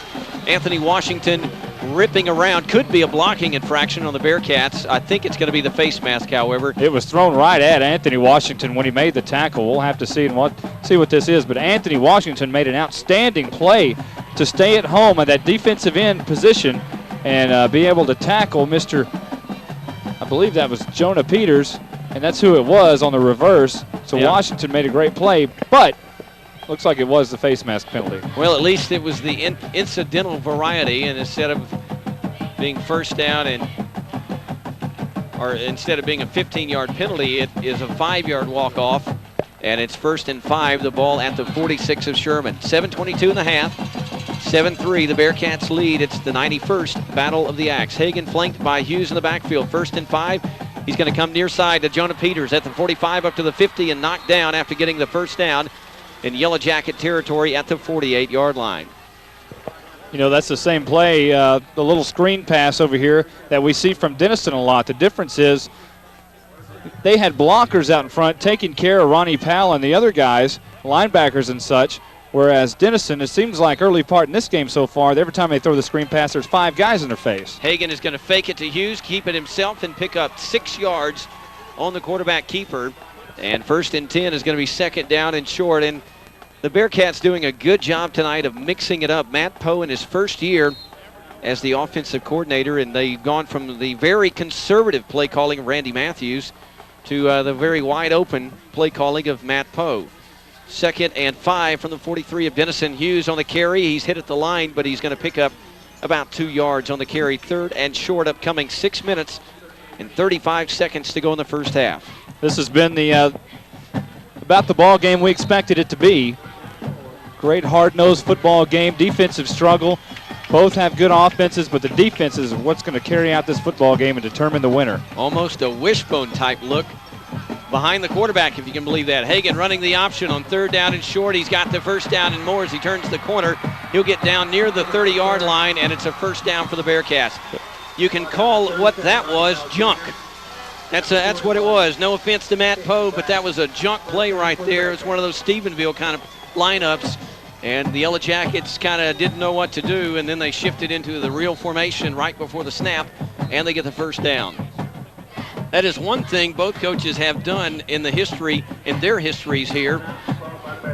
Anthony Washington ripping around. Could be a blocking infraction on the Bearcats. I think it's going to be the face mask, however. It was thrown right at Anthony Washington when he made the tackle. We'll have to see what this is. But Anthony Washington made an outstanding play to stay at home at that defensive end position and be able to tackle Mr. I believe that was Jonah Peters. And that's who it was on the reverse. So yeah. Washington made a great play, but looks like it was the face mask penalty. Well, at least it was the incidental variety, and instead of being first down or instead of being a 15-yard penalty, it is a 5-yard walk-off, and it's first and 5, the ball at the 46 of Sherman. 7:22 in the half, 7-3, the Bearcats lead. It's the 91st Battle of the Axe. Hagan flanked by Hughes in the backfield, first and 5. He's going to come near side to Jonah Peters at the 45 up to the 50 and knocked down after getting the first down in Yellow Jacket territory at the 48-yard line. You know, that's the same play, the little screen pass over here that we see from Denison a lot. The difference is they had blockers out in front taking care of Ronnie Powell and the other guys, linebackers and such, whereas Denison, it seems like early part in this game so far, every time they throw the screen pass, there's 5 guys in their face. Hagan is going to fake it to Hughes, keep it himself, and pick up 6 yards on the quarterback keeper. And first and 10 is going to be second down and short. And the Bearcats doing a good job tonight of mixing it up. Matt Poe in his first year as the offensive coordinator, and they've gone from the very conservative play calling of Randy Matthews to the very wide open play calling of Matt Poe. Second and 5 from the 43 of Denison. Hughes on the carry. He's hit at the line, but he's going to pick up about 2 yards on the carry. Third and short, upcoming 6 minutes and 35 seconds to go in the first half. This has been the about the ball game we expected it to be. Great hard-nosed football game, defensive struggle. Both have good offenses, but the defense is what's going to carry out this football game and determine the winner. Almost a wishbone type look behind the quarterback, if you can believe that. Hagan running the option on 3rd down and short. He's got the first down and more as he turns the corner. He'll get down near the 30-yard line, and it's a first down for the Bearcats. You can call what that was junk. That's what it was. No offense to Matt Poe, but that was a junk play right there. It's one of those Stephenville kind of lineups, and the Yellow Jackets kind of didn't know what to do, and then they shifted into the real formation right before the snap, and they get the first down. That is one thing both coaches have done in their histories here.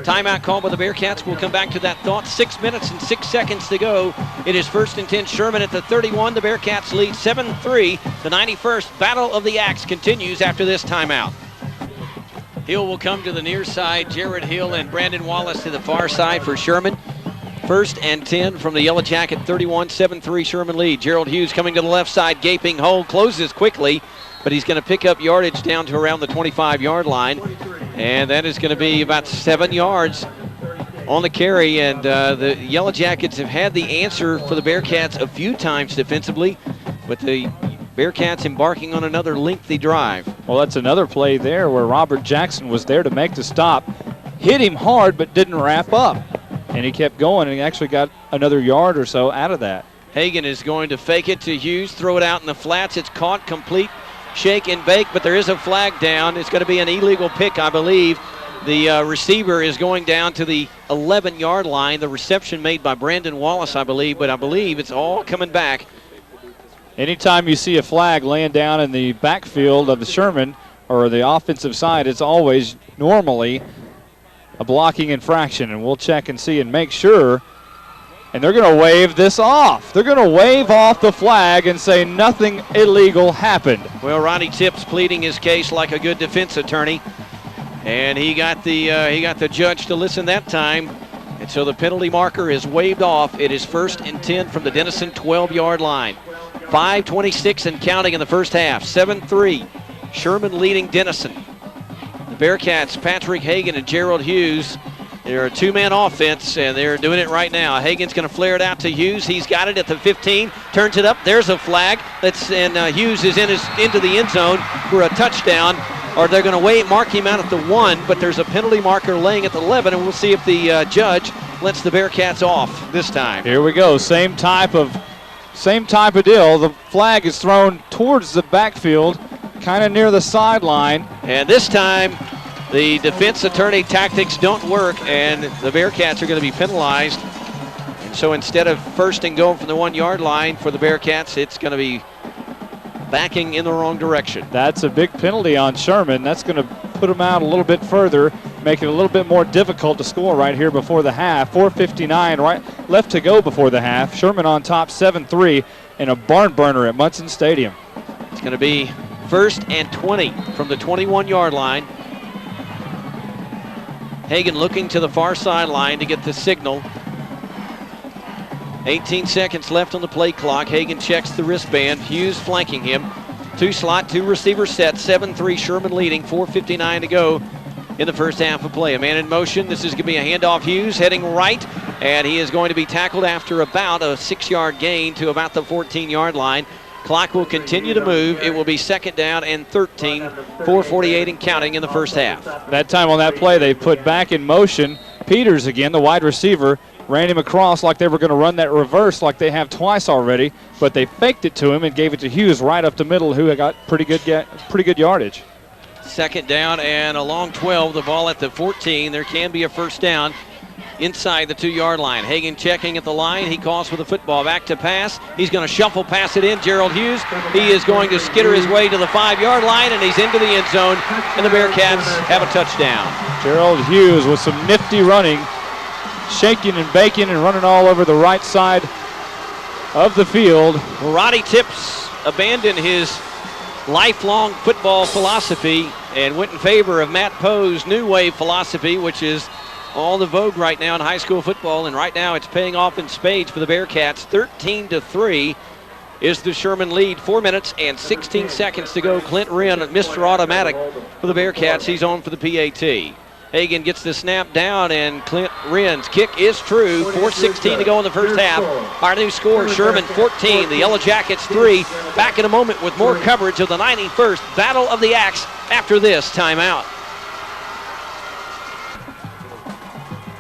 Timeout called by the Bearcats. We'll come back to that thought. 6 minutes and 6 seconds to go. It is 1st and 10. Sherman at the 31. The Bearcats lead 7-3. The 91st Battle of the Axe continues after this timeout. Hill will come to the near side. Jared Hill and Brandon Wallace to the far side for Sherman. 1st and 10 from the Yellow Jacket 31. 7-3 Sherman lead. Gerald Hughes coming to the left side. Gaping hole. Closes quickly, but he's going to pick up yardage down to around the 25-yard line. And that is going to be about 7 yards on the carry. And the Yellow Jackets have had the answer for the Bearcats a few times defensively, but the Bearcats embarking on another lengthy drive. Well, that's another play there where Robert Jackson was there to make the stop. Hit him hard, but didn't wrap up. And he kept going, and he actually got another yard or so out of that. Hagan is going to fake it to Hughes, throw it out in the flats. It's caught, complete. Shake and bake, but there is a flag down. It's going to be an illegal pick, I believe. The receiver is going down to the 11-yard line. The reception made by Brandon Wallace, I believe, but I believe it's all coming back. Anytime you see a flag laying down in the backfield of the Sherman or the offensive side, it's always normally a blocking infraction, and we'll check and see and make sure. And they're going to wave this off. They're going to wave off the flag and say nothing illegal happened. Well, Ronnie Tips pleading his case like a good defense attorney, and he got the judge to listen that time. And so the penalty marker is waved off. It is 1st and 10 from the Denison 12-yard line. 5:26 and counting in the first half. 7-3. Sherman leading Denison. The Bearcats, Patrick Hagan and Gerald Hughes. They're a two-man offense, and they're doing it right now. Hagan's going to flare it out to Hughes. He's got it at the 15, turns it up. There's a flag. And Hughes is into the end zone for a touchdown. Or they're going to mark him out at the 1, but there's a penalty marker laying at the 11, and we'll see if the judge lets the Bearcats off this time. Here we go. Same type of deal. The flag is thrown towards the backfield, kind of near the sideline. And this time, the defense attorney tactics don't work, and the Bearcats are going to be penalized. And so instead of 1st and goal from the 1-yard line for the Bearcats, it's going to be backing in the wrong direction. That's a big penalty on Sherman. That's going to put them out a little bit further, make it a little bit more difficult to score right here before the half. 4:59 left to go before the half. Sherman on top 7-3 in a barn burner at Munson Stadium. It's going to be 1st and 20 from the 21-yard line. Hagan looking to the far sideline to get the signal. 18 seconds left on the play clock. Hagan checks the wristband. Hughes flanking him. 2 slot, 2 receiver set. 7-3 Sherman leading. 4:59 to go in the first half of play. A man in motion. This is going to be a handoff. Hughes heading right, and he is going to be tackled after about a 6-yard gain to about the 14-yard line. Clock will continue to move. It will be 2nd down and 13, 4:48 and counting in the first half. That time on that play, they put back in motion Peters again, the wide receiver, ran him across like they were going to run that reverse like they have twice already, but they faked it to him and gave it to Hughes right up the middle, who got pretty good yardage. 2nd down and a long 12. The ball at the 14. There can be a first down inside the 2-yard line. Hagan checking at the line. He calls for the football. Back to pass. He's going to shuffle pass it in. Gerald Hughes. He is going to skitter his way to the 5-yard line, and he's into the end zone, and the Bearcats have a touchdown. Gerald Hughes with some nifty running, shaking and baking and running all over the right side of the field. Roddy Tips abandoned his lifelong football philosophy and went in favor of Matt Poe's new wave philosophy, which is all the vogue right now in high school football, and right now it's paying off in spades for the Bearcats. 13-3 is the Sherman lead. 4 minutes and 16 seconds to go. Clint Wren, Mr. Automatic for the Bearcats. He's on for the PAT. Hagan gets the snap down, and Clint Wren's kick is true. 4:16 to go in the first half. Our new score, Sherman 14, the Yellow Jackets 3. Back in a moment with more coverage of the 91st Battle of the Axe after this timeout.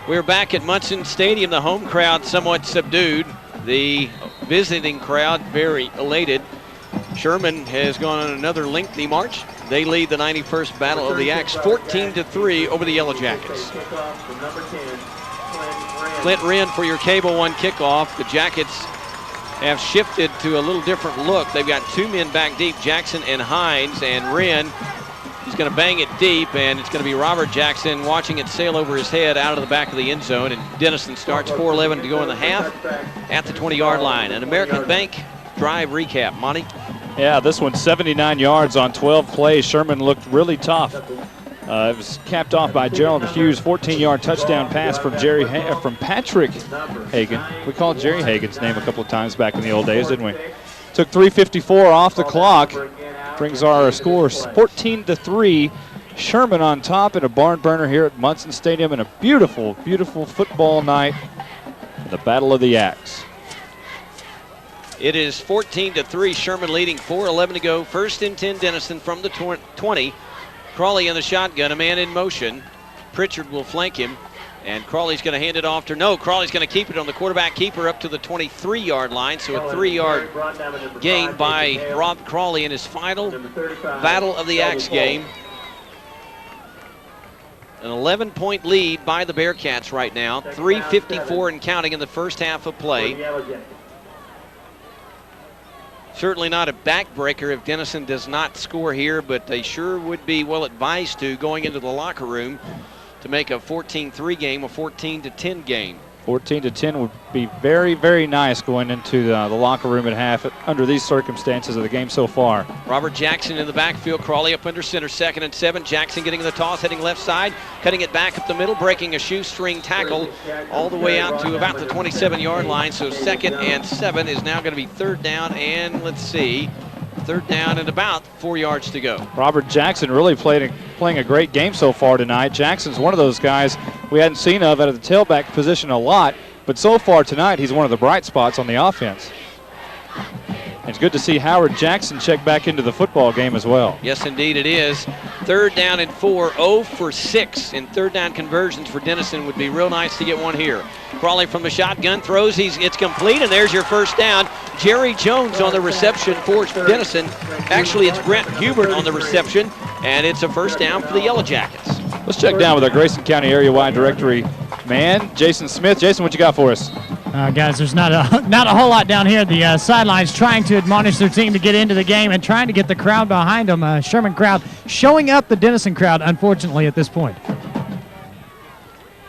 We're back at Munson Stadium. The home crowd somewhat subdued. The visiting crowd very elated. Sherman has gone on another lengthy march. They lead the 91st Battle of the Axe 14-3 over the Yellow Jackets. Clint Wren for your Cable One kickoff. The Jackets have shifted to a little different look. They've got two men back deep, Jackson and Hines, and Wren is going to bang it deep, and it's going to be Robert Jackson watching it sail over his head out of the back of the end zone, and Denison starts 4:11 to go in the half at the 20-yard line. An American Bank drive recap. Monte? Yeah, this one's 79 yards on 12 plays. Sherman looked really tough. It was capped off by Gerald Hughes, 14-yard touchdown pass from Patrick Hagan. We called Jerry Hagan's name a couple of times back in the old days, didn't we? Took 3:54 off the clock. Brings our score 14-3. Sherman on top in a barn burner here at Munson Stadium, and a beautiful, beautiful football night. The Battle of the Axe. It is 14-3. Sherman leading. 4:11 to go. First and 10. Denison from the 20. Crawley in the shotgun. A man in motion. Pritchard will flank him, and Crawley's going to hand it off to Crawley's going to keep it on the quarterback keeper up to the 23-yard line. So a 3-yard gain by Rob Crawley in his final Battle of the Axe game. An 11-point lead by the Bearcats right now. 3:54 and counting in the first half of play. Certainly not a backbreaker if Denison does not score here, but they sure would be well advised to going into the locker room to make a 14-3 game a 14-10 game. 14-10 would be very, very nice going into the locker room at half under these circumstances of the game so far. Robert Jackson in the backfield. Crawley up under center. 2nd and 7. Jackson getting the toss, heading left side, cutting it back up the middle, breaking a shoestring tackle all the way out to about the 27-yard line. So 2nd and 7 is now going to be 3rd down, and let's see, 3rd down and about 4 yards to go. Robert Jackson really playing a great game so far tonight. Jackson's one of those guys we hadn't seen of out of the tailback position a lot, but so far tonight he's one of the bright spots on the offense. And it's good to see Howard Jackson check back into the football game as well. Yes, indeed it is. 3rd down and 4, 0 for 6 in 3rd down conversions for Denison. Would be real nice to get one here. Crawley from the shotgun throws, it's complete, and there's your 1st down. Jerry Jones on the reception for Denison. Actually, it's Brent Hubert on the reception, and it's a 1st down for the Yellow Jackets. Let's check down with our Grayson County area-wide directory man, Jason Smith. Jason, what you got for us? Guys, there's not a whole lot down here. The sidelines trying to admonish their team to get into the game and trying to get the crowd behind them. Sherman crowd showing up the Denison crowd, unfortunately, at this point.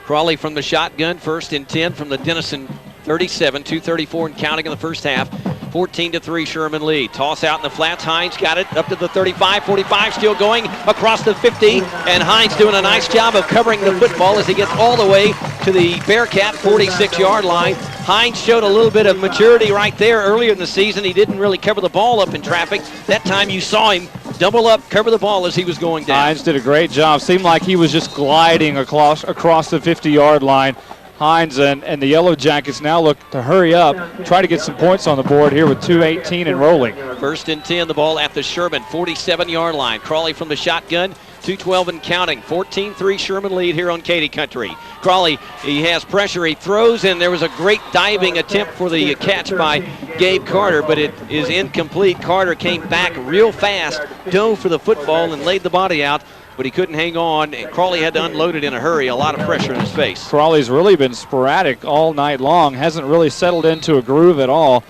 Crawley from the shotgun, 1st and 10 from the Denison 37, 2:34 and counting in the first half. 14-3 Sherman lead. Toss out in the flats. Hines got it up to the 35, 45, still going across the 50, and Hines doing a nice job of covering the football as he gets all the way to the Bearcat 46-yard line. Hines showed a little bit of maturity right there earlier in the season. He didn't really cover the ball up in traffic. That time you saw him double up, cover the ball as he was going down. Hines did a great job. Seemed like he was just gliding across the 50-yard line. Hines and the Yellow Jackets now look to hurry up, try to get some points on the board here with 2:18 and rolling. 1st and 10, the ball at the Sherman 47-yard line. Crawley from the shotgun, 2:12 and counting. 14-3 Sherman lead here on Katy Country. Crawley, he has pressure, he throws, and there was a great diving attempt for the catch by Gabe Carter, but it is incomplete. Carter came back real fast, dove for the football, and laid the body out, but he couldn't hang on, and Crawley had to unload it in a hurry. A lot of pressure in his face. Crawley's really been sporadic all night long, hasn't really settled into a groove at all,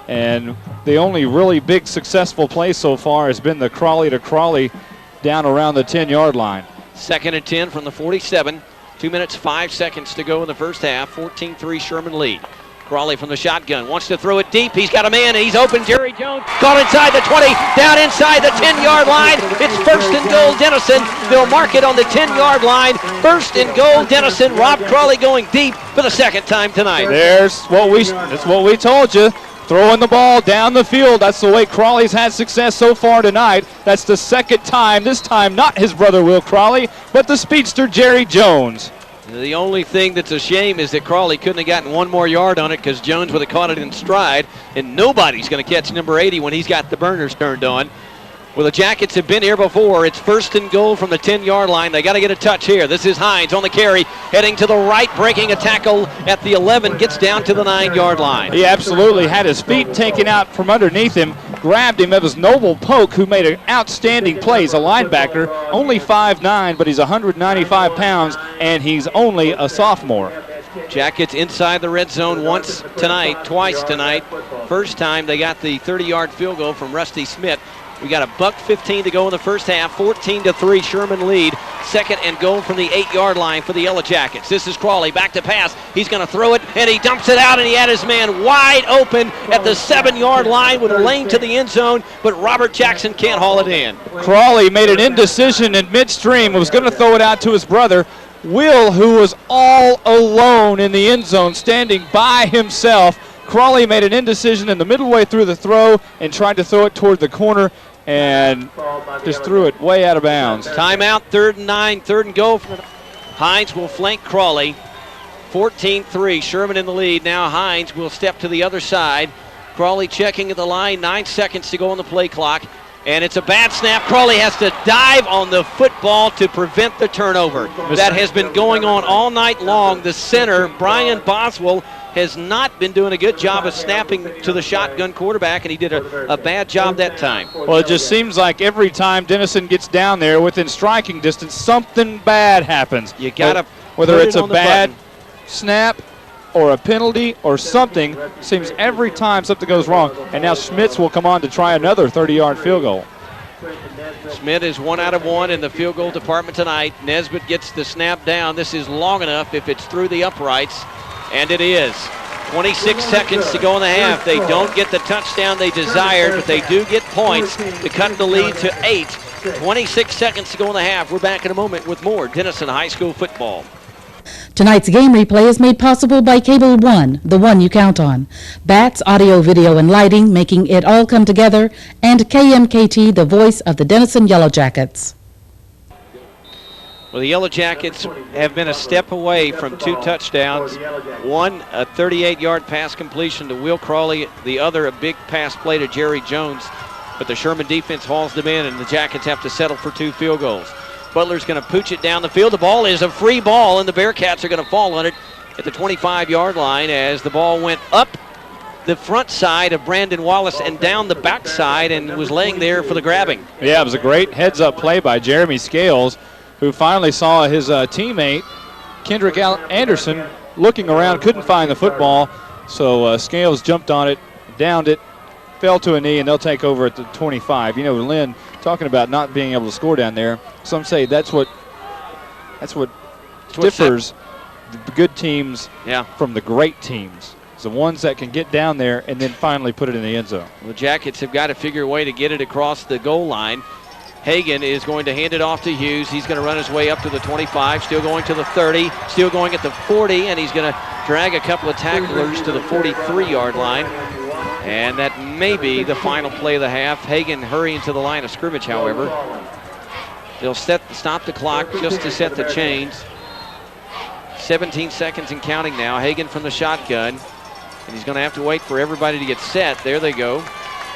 and the only really big successful play so far has been the Crawley to Crawley down around the 10-yard line. 2nd and 10 from the 47. 2 minutes, 5 seconds to go in the first half. 14-3 Sherman lead. Crawley from the shotgun wants to throw it deep. He's got a man. He's open. Jerry Jones caught inside the 20, down inside the 10-yard line. It's 1st and goal Denison. They'll mark it on the 10-yard line. 1st and goal Denison. Rob Crawley going deep for the 2nd time tonight. That's what we told you. Throwing the ball down the field. That's the way Crawley's had success so far tonight. That's the second time, this time not his brother Will Crawley, but the speedster Jerry Jones. The only thing that's a shame is that Crawley couldn't have gotten one more yard on it because Jones would have caught it in stride, and nobody's going to catch number 80 when he's got the burners turned on. Well, the Jackets have been here before. It's 1st and goal from the 10-yard line. They got to get a touch here. This is Hines on the carry, heading to the right, breaking a tackle at the 11, gets down to the 9-yard line. He absolutely had his feet taken out from underneath him, grabbed him. It was Noble Polk who made an outstanding play. He's a linebacker, only 5'9", but he's 195 pounds, and he's only a sophomore. Jackets inside the red zone twice tonight. First time they got the 30-yard field goal from Rusty Smith. We got $1:15 to go in the first half. 14-3, Sherman lead. 2nd and goal from the 8-yard line for the Yellow Jackets. This is Crawley back to pass. He's going to throw it, and he dumps it out, and he had his man wide open at the 7-yard line with a lane to the end zone, but Robert Jackson can't haul it in. Crawley made an indecision in midstream. Was going to throw it out to his brother, Will, who was all alone in the end zone, standing by himself. Crawley made an indecision in the middle way through the throw and tried to throw it toward the corner and just threw it way out of bounds. Timeout, 3rd and 9, 3rd and goal. Hines will flank Crawley. 14-3, Sherman in the lead. Now Hines will step to the other side. Crawley checking at the line, 9 seconds to go on the play clock. And it's a bad snap. Crawley has to dive on the football to prevent the turnover. That has been going on all night long. The center, Brian Boswell, has not been doing a good job of snapping to the shotgun quarterback, and he did a bad job that time. Well, it just seems like every time Denison gets down there within striking distance, something bad happens. You got to whether it's a bad snap or a penalty or something, seems every time something goes wrong. And now Schmitz will come on to try another 30-yard field goal. Schmidt is 1 out of 1 in the field goal department tonight. Nesbitt gets the snap down. This is long enough if it's through the uprights, and it is. 26 seconds to go in the half. They don't get the touchdown they desired, but they do get points to cut the lead to 8. 26 seconds to go in the half. We're back in a moment with more Denison High School football. Tonight's game replay is made possible by Cable One, the one you count on. Bats, audio, video, and lighting, making it all come together, and KMKT, the voice of the Denison Yellow Jackets. Well, the Yellow Jackets have been a step away from 2 touchdowns. One, a 38-yard pass completion to Will Crawley. The other, a big pass play to Jerry Jones. But the Sherman defense hauls them in, and the Jackets have to settle for 2 field goals. Butler's going to pooch it down the field. The ball is a free ball, and the Bearcats are going to fall on it at the 25-yard line as the ball went up the front side of Brandon Wallace and down the back side and was laying there for the grabbing. Yeah, it was a great heads-up play by Jeremy Scales, who finally saw his teammate, Kendrick Anderson, looking around, couldn't find the football, so Scales jumped on it, downed it, fell to a knee, and they'll take over at the 25. You know, Lynn talking about not being able to score down there. Some say that's what differs the good teams from the great teams. It's the ones that can get down there and then finally put it in the end zone. Well, the Jackets have got to figure a way to get it across the goal line. Hagan is going to hand it off to Hughes. He's going to run his way up to the 25, still going to the 30, still going at the 40, and he's going to drag a couple of tacklers to the 43-yard line. And that may be the final play of the half. Hagan hurrying to the line of scrimmage, however. They'll stop the clock just to set the chains. 17 seconds and counting now. Hagan from the shotgun. And he's going to have to wait for everybody to get set. There they go.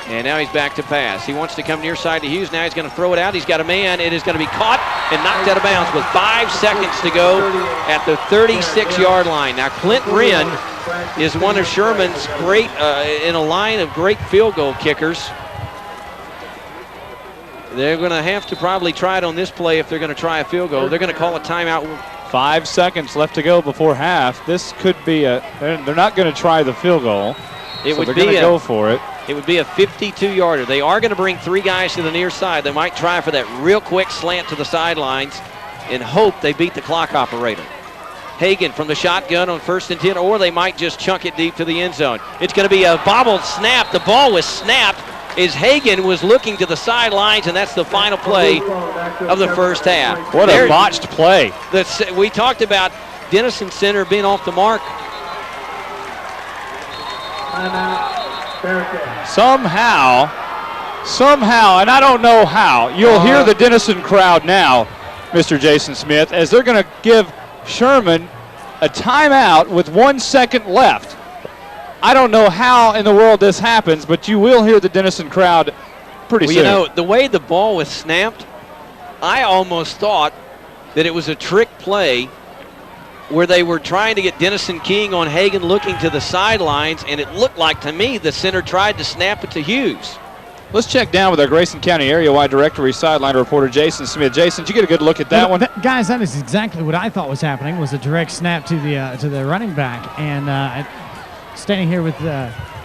And now he's back to pass. He wants to come near side to Hughes. Now he's going to throw it out. He's got a man. It is going to be caught and knocked out of bounds with 5 seconds to go at the 36-yard line. Now Clint Wren is one of Sherman's great, in a line of great field goal kickers. They're going to have to probably try it on this play if they're going to try a field goal. They're going to call a timeout. 5 seconds left to go before half. This could be they're not going to try the field goal. They're going to go for it. It would be a 52-yarder. They are going to bring 3 guys to the near side. They might try for that real quick slant to the sidelines and hope they beat the clock operator. Hagan from the shotgun on 1st and 10, or they might just chunk it deep to the end zone. It's going to be a bobbled snap. The ball was snapped as Hagan was looking to the sidelines, and that's the final play of the first half. What a botched play. We talked about Denison Center being off the mark. Somehow, and I don't know how, you'll hear the Denison crowd now, Mr. Jason Smith, as they're going to give Sherman a timeout with 1 second left. I don't know how in the world this happens, but you will hear the Denison crowd pretty soon. You know, the way the ball was snapped, I almost thought that it was a trick play where they were trying to get Denison keying on Hagan looking to the sidelines, and it looked like to me the center tried to snap it to Hughes. Let's check down with our Grayson County Area-Wide Directory sideline reporter Jason Smith. Jason, did you get a good look at that one? Guys, that is exactly what I thought was happening, was a direct snap to the running back. And standing here with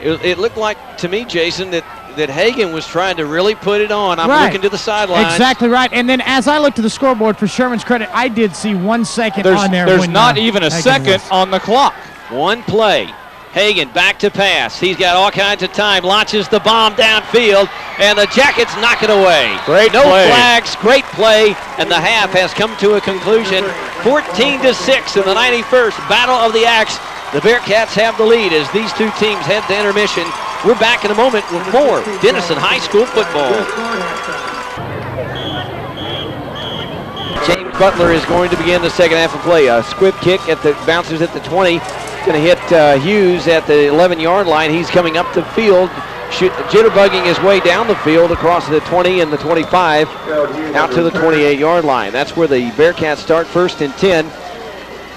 it looked like to me, Jason, that Hagan was trying to really put it on. I'm looking to the sidelines. Exactly right. And then as I looked to the scoreboard, for Sherman's credit, I did see 1 second on there. There's not even a second on the clock. One play. Hagan back to pass. He's got all kinds of time. Launches the bomb downfield, and the Jackets knock it away. Great no play. Flags, great play, and the half has come to a conclusion. 14-6 in the 91st Battle of the Axe. The Bearcats have the lead as these two teams head to intermission. We're back in a moment with more Denison High School football. James Butler is going to begin the second half of play. A squib kick bounces at the 20. Going to hit Hughes at the 11-yard line. He's coming up the field, jitterbugging his way down the field across the 20 and the 25 out to the 28-yard line. That's where the Bearcats start, 1st and 10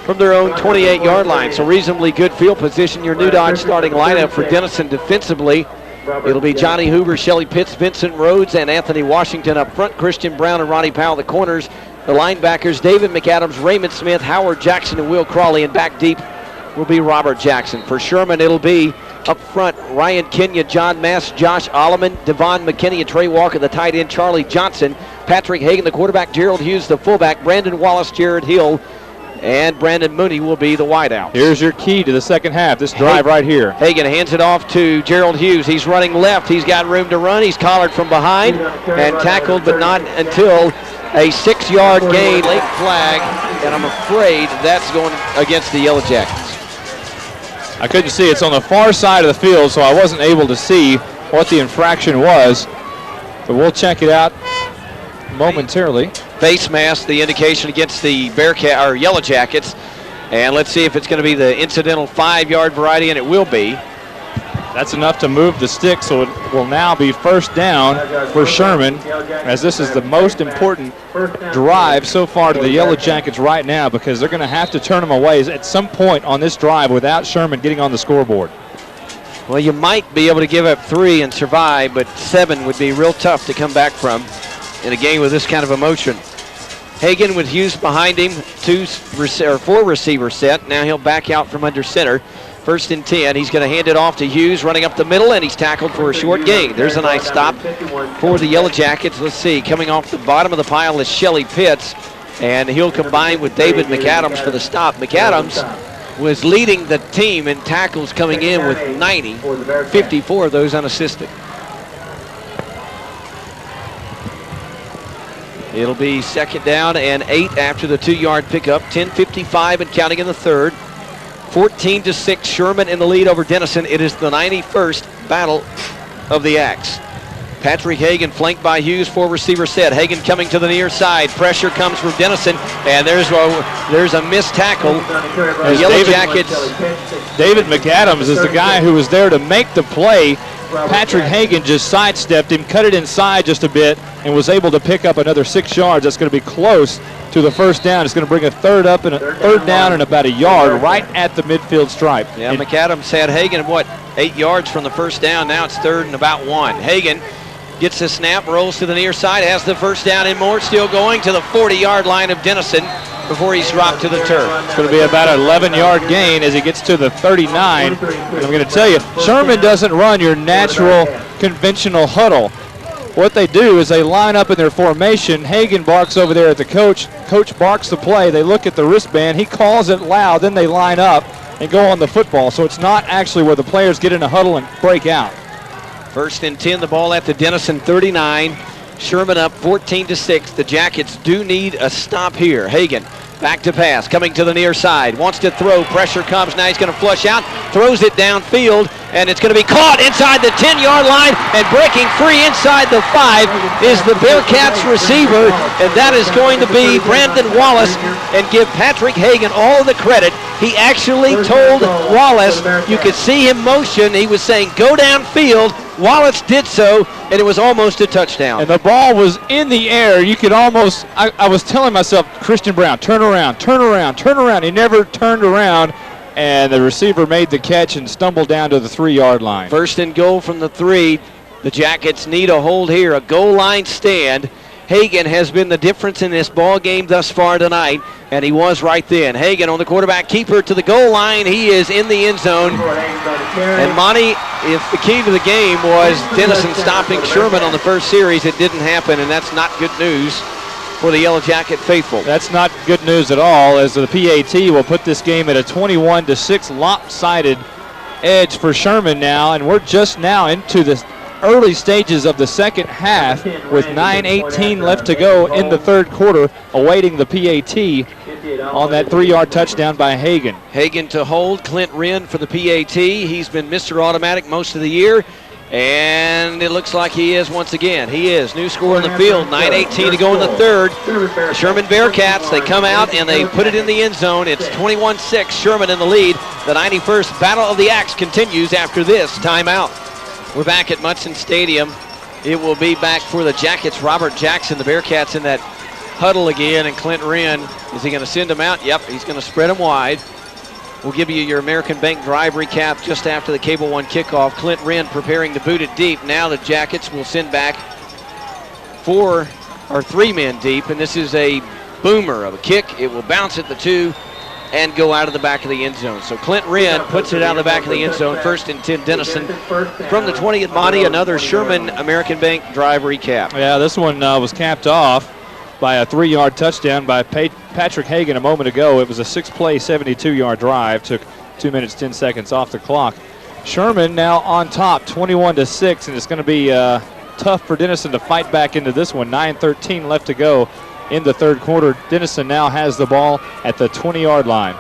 from their own 28-yard line. So reasonably good field position. Your New Dodge starting lineup for Denison defensively. It'll be Johnny Hoover, Shelly Pitts, Vincent Rhodes, and Anthony Washington up front. Christian Brown and Ronnie Powell the corners. The linebackers, David McAdams, Raymond Smith, Howard Jackson, and Will Crawley. And back deep will be Robert Jackson. For Sherman, it'll be up front Ryan Kenya, John Mass, Josh Alleman, Devon McKinney, and Trey Walker, the tight end, Charlie Johnson, Patrick Hagan, the quarterback, Gerald Hughes, the fullback, Brandon Wallace, Jared Hill, and Brandon Mooney will be the wideout. Here's your key to the second half, this drive right here. Hagan hands it off to Gerald Hughes. He's running left. He's got room to run. He's collared from behind and tackled, but not until a 6-yard gain. Late flag, and I'm afraid that's going against the Yellow Jackets. I couldn't see. It's on the far side of the field, so I wasn't able to see what the infraction was. But we'll check it out momentarily. Face mask, the indication against the Bearcat or Yellow Jackets. And let's see if it's going to be the incidental 5-yard variety, and it will be. That's enough to move the stick, so it will now be first down for Sherman, as this is the most important drive so far to the Yellow Jackets right now, because they're going to have to turn them away at some point on this drive without Sherman getting on the scoreboard. Well, you might be able to give up 3 and survive, but 7 would be real tough to come back from in a game with this kind of emotion. Hagan with Hughes behind him, 4 receiver set. Now he'll back out from under center. 1st and 10. He's going to hand it off to Hughes, running up the middle, and he's tackled for a short gain. There's a nice stop for the Yellow Jackets. Let's see, coming off the bottom of the pile is Shelly Pitts, and he'll combine with David McAdams for the stop. McAdams was leading the team in tackles coming in with 90, 54 of those unassisted. It'll be 2nd down and 8 after the 2-yard pickup. 10:55 and counting in the 3rd. 14-6, Sherman in the lead over Denison. It is the 91st Battle of the Axe. Patrick Hagan flanked by Hughes, 4 receiver set. Hagan coming to the near side. Pressure comes from Denison, and there's a missed tackle. The Yellow Jackets. David McAdams is the guy who was there to make the play. Patrick Hagan just sidestepped him, cut it inside just a bit, and was able to pick up another 6 yards. That's going to be close to the first down. It's going to bring a third down and about a yard right at the midfield stripe. Yeah, McAdams had Hagan, 8 yards from the first down. Now it's 3rd and about 1. Hagan gets the snap, rolls to the near side, has the first down and more, still going to the 40-yard line of Denison before he's dropped to the turf. It's going to be about an 11-yard gain as he gets to the 39. And I'm going to tell you, Sherman doesn't run your natural conventional huddle. What they do is they line up in their formation. Hagan barks over there at the coach. Coach barks the play. They look at the wristband. He calls it loud. Then they line up and go on the football. So it's not actually where the players get in a huddle and break out. 1st and 10, the ball at the Denison 39. Sherman up 14-6. The Jackets do need a stop here. Hagan back to pass, coming to the near side, wants to throw, pressure comes, now he's going to flush out, throws it downfield, and it's going to be caught inside the 10-yard line, and breaking free inside the 5 is the Bearcats receiver, and that is going to be Brandon Wallace. And give Patrick Hagan all of the credit. He actually told Wallace, you could see him motion, he was saying go downfield. Wallace did so, and it was almost a touchdown. And the ball was in the air. You could almost, I was telling myself, Christian Brown, turn around, turn around, turn around. He never turned around, and the receiver made the catch and stumbled down to the 3-yard line. First and goal from the 3. The Jackets need a hold here, a goal line stand. Hagan has been the difference in this ball game thus far tonight, and he was right then. Hagan on the quarterback keeper to the goal line. He is in the end zone. And Monte, if the key to the game was Denison stopping Sherman on the first series, it didn't happen, and that's not good news for the Yellow Jacket faithful. That's not good news at all, as the PAT will put this game at a 21-6 lopsided edge for Sherman now, and we're just now into the early stages of the second half with 9:18 left to go in the third quarter, awaiting the PAT on that 3-yard touchdown by Hagan. Hagan to hold, Clint Wren for the PAT. He's been Mr. Automatic most of the year, and it looks like he is once again. He is. New score in the field, 9:18 to go in the third. The Sherman Bearcats, they come out and they put it in the end zone. It's 21-6, Sherman in the lead. The 91st Battle of the Axe continues after this timeout. We're back at Mutson Stadium. It will be back for the Jackets. Robert Jackson, the Bearcats in that huddle again, and Clint Wren, is he going to send them out? Yep, he's going to spread them wide. We'll give you your American Bank Drive recap just after the Cable One kickoff. Clint Wren preparing to boot it deep. Now the Jackets will send back 4 or 3 men deep, and this is a boomer of a kick. It will bounce at the 2 and go out of the back of the end zone. So Clint Wren puts it out of the back of the end zone. 1st and 10 Denison. From the 20 at Monte, another Sherman American Bank Drive recap. Yeah, this one was capped off by a 3-yard touchdown by Patrick Hagan a moment ago. It was a 6-play, 72-yard drive. Took 2 minutes, 10 seconds off the clock. Sherman now on top, 21-6, and it's going to be tough for Denison to fight back into this one. 9:13 left to go in the third quarter. Denison now has the ball at the 20-yard line.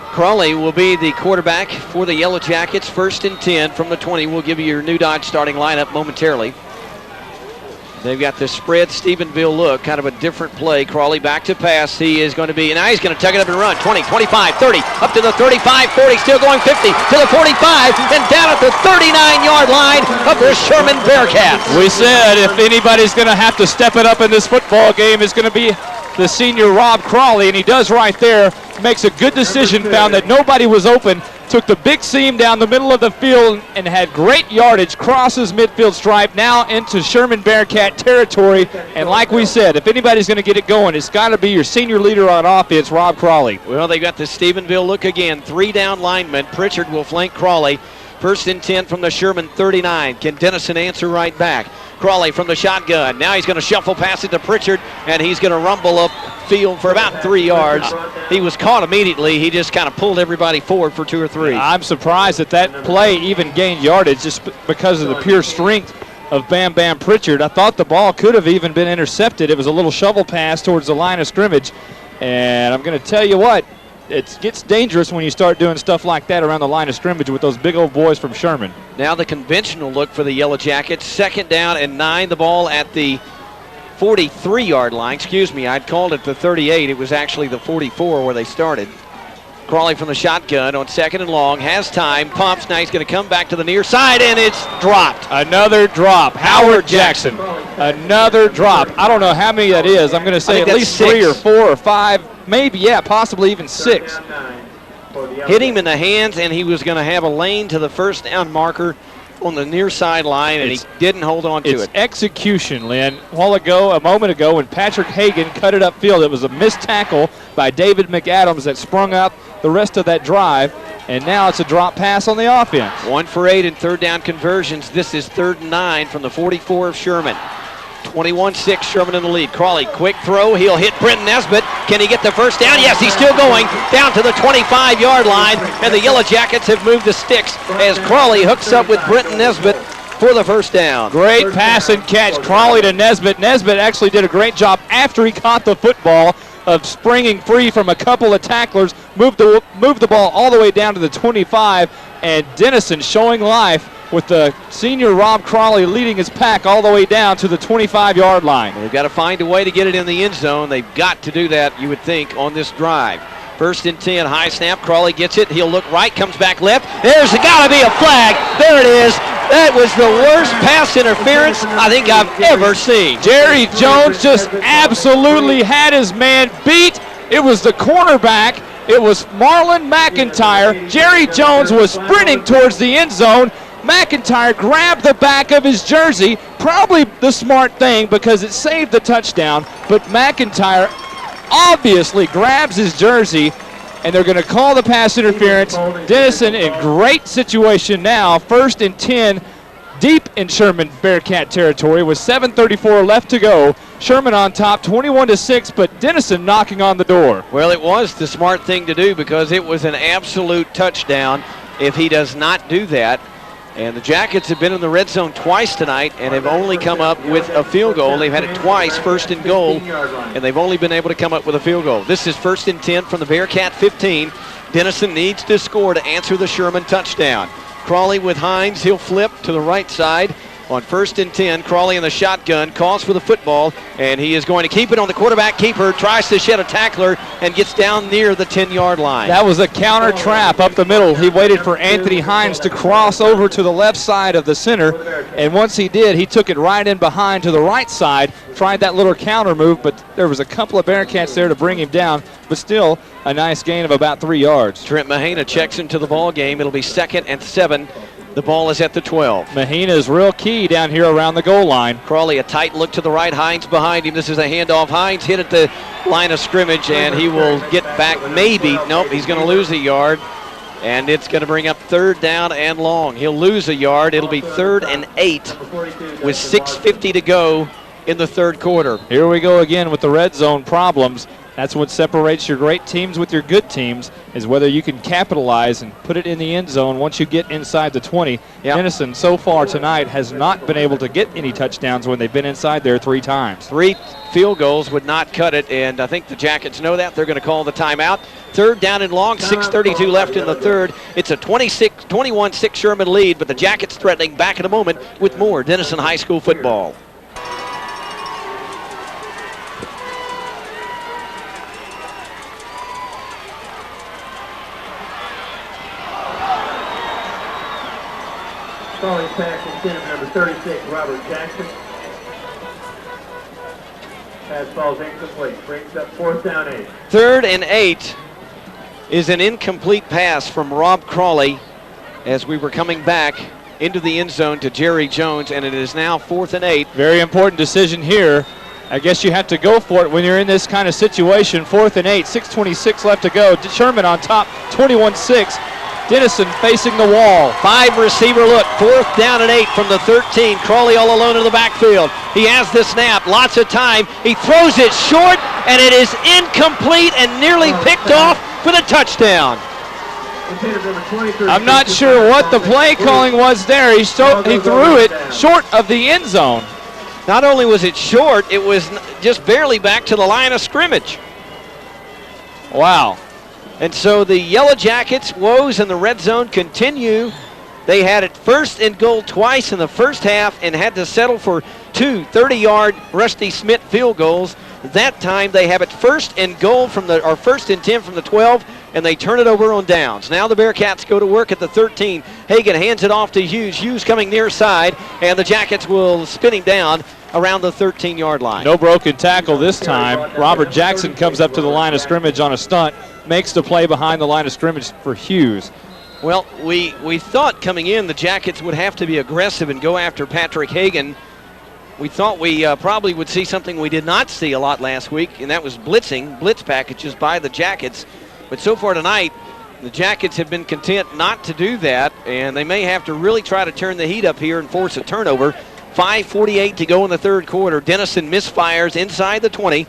Crawley will be the quarterback for the Yellow Jackets. 1st and 10 from the 20. We'll give you your new Dodge starting lineup momentarily. They've got the spread Stephenville look, kind of a different play. Crawley back to pass. He is going to be, now he's going to tuck it up and run. 20, 25, 30, up to the 35, 40, still going 50, to the 45, and down at the 39-yard line of the Sherman Bearcats. We said if anybody's going to have to step it up in this football game, it's going to be the senior Rob Crawley, and he does right there. Makes a good decision, found that nobody was open, took the big seam down the middle of the field and had great yardage, crosses midfield stripe, now into Sherman Bearcat territory. And like we said, if anybody's going to get it going, it's got to be your senior leader on offense, Rob Crawley. Well, they've got the Stephenville look again. 3 down linemen. Pritchard will flank Crawley. 1st and 10 from the Sherman 39. Can Denison answer right back? Crawley from the shotgun. Now he's going to shuffle pass it to Pritchard, and he's going to rumble up field for about 3 yards. He was caught immediately. He just kind of pulled everybody forward for 2 or 3. I'm surprised that play even gained yardage just because of the pure strength of Bam Bam Pritchard. I thought the ball could have even been intercepted. It was a little shovel pass towards the line of scrimmage, and I'm going to tell you what, it gets dangerous when you start doing stuff like that around the line of scrimmage with those big old boys from Sherman. Now the conventional look for the Yellow Jackets. 2nd down and 9. The ball at the 43-yard line. Excuse me, I'd called it the 38. It was actually the 44 where they started. Crawley from the shotgun on 2nd and long. Has time. Pumps. Now he's going to come back to the near side, and it's dropped. Another drop. Howard Jackson. Another drop. I don't know how many that is. I'm going to say at least 6. 3 or 4 or 5. Maybe, yeah, possibly even 6. Hit him in the hands, and he was going to have a lane to the 1st down marker on the near sideline, and he didn't hold on to it. It's execution, Lynn. A moment ago, when Patrick Hagan cut it upfield, it was a missed tackle by David McAdams that sprung out the rest of that drive, and now it's a drop pass on the offense. 1 for 8 in 3rd down conversions. This is 3rd and 9 from the 44 of Sherman. 21-6, Sherman in the lead. Crawley, quick throw. He'll hit Brenton Nesbitt. Can he get the 1st down? Yes, he's still going down to the 25-yard line, and the Yellow Jackets have moved the sticks as Crawley hooks up with Brenton Nesbitt for the 1st down. Great pass and catch. Crawley to Nesbitt. Nesbitt actually did a great job after he caught the football. of springing free from a couple of tacklers, moved the ball all the way down to the 25, and Denison showing life with the senior Rob Crawley leading his pack all the way down to the 25-yard line. They've got to find a way to get it in the end zone. They've got to do that, you would think, on this drive. 1st and 10, high snap. Crawley gets it. He'll look right, comes back left. There's got to be a flag. There it is. That was the worst pass interference I think I've ever seen. Jerry Jones just absolutely had his man beat. It was the cornerback. It was Marlon McIntyre. Jerry Jones was sprinting towards the end zone. McIntyre grabbed the back of his jersey, probably the smart thing because it saved the touchdown, but McIntyre obviously grabs his jersey, and they're going to call the pass interference. Denison in great situation now, 1st and 10, deep in Sherman Bearcat territory with 7:34 left to go. Sherman on top, 21-6, but Denison knocking on the door. Well, it was the smart thing to do because it was an absolute touchdown if he does not do that. And the Jackets have been in the red zone twice tonight and have only come up with a field goal. They've had it twice, 1st and goal, and they've only been able to come up with a field goal. This is 1st and 10 from the Bearcat 15. Denison needs to score to answer the Sherman touchdown. Crawley with Hines. He'll flip to the right side on 1st and 10. Crawley in the shotgun, calls for the football, and he is going to keep it on the quarterback keeper, tries to shed a tackler, and gets down near the 10-yard line. That was a counter trap up the middle. He waited for Anthony Hines to cross over to the left side of the center, and once he did, he took it right in behind to the right side, tried that little counter move, but there was a couple of Bearcats there to bring him down, but still a nice gain of about 3 yards. Trent Mahana checks into the ball game. It'll be 2nd and 7. The ball is at the 12. Mahina is real key down here around the goal line. Crawley, a tight look to the right. Hines behind him. This is a handoff. Hines hit at the line of scrimmage, and he will get back maybe. Nope, he's going to lose a yard, and it's going to bring up 3rd down and long. He'll lose a yard. It'll be 3rd and 8 with 6:50 to go in the 3rd quarter. Here we go again with the red zone problems. That's what separates your great teams with your good teams, is whether you can capitalize and put it in the end zone once you get inside the 20. Yep. Denison so far tonight has not been able to get any touchdowns when they've been inside there 3 times. 3 field goals would not cut it, and I think the Jackets know that. They're going to call the timeout. 3rd down and long, 6:32 left in the 3rd. It's a 21-6 Sherman lead, but the Jackets threatening back in a moment with more Denison High School football. Calling pass incentive number 36, Robert Jackson. Pass falls incomplete. Brings up 4th down 8. 3rd and 8 is an incomplete pass from Rob Crawley as we were coming back into the end zone to Jerry Jones, and it is now 4th and 8. Very important decision here. I guess you have to go for it when you're in this kind of situation. 4th and 8, 6:26 left to go. Sherman on top, 21-6. Denison facing the wall. 5 receiver look. 4th down and 8 from the 13. Crawley all alone in the backfield. He has the snap. Lots of time. He throws it short, and it is incomplete and nearly picked off for the touchdown. I'm not sure what the play calling was there. He threw it short of the end zone. Not only was it short, it was just barely back to the line of scrimmage. Wow. And so the Yellow Jackets' woes in the red zone continue. They had it 1st and goal twice in the first half and had to settle for 2 30-yard Rusty Smith field goals. That time they have it 1st and goal from the, or 1st and 10 from the 12, and they turn it over on downs. Now the Bearcats go to work at the 13. Hagan hands it off to Hughes. Hughes coming near side, and the Jackets will spin him down around the 13-yard line. No broken tackle this time. Robert Jackson comes up to the line of scrimmage on a stunt, makes the play behind the line of scrimmage for Hughes. Well, we thought coming in the Jackets would have to be aggressive and go after Patrick Hagan. We thought we probably would see something we did not see a lot last week, and that was blitz packages by the Jackets. But so far tonight, the Jackets have been content not to do that, and they may have to really try to turn the heat up here and force a turnover. 5:48 to go in the 3rd quarter. Denison misfires inside the 20,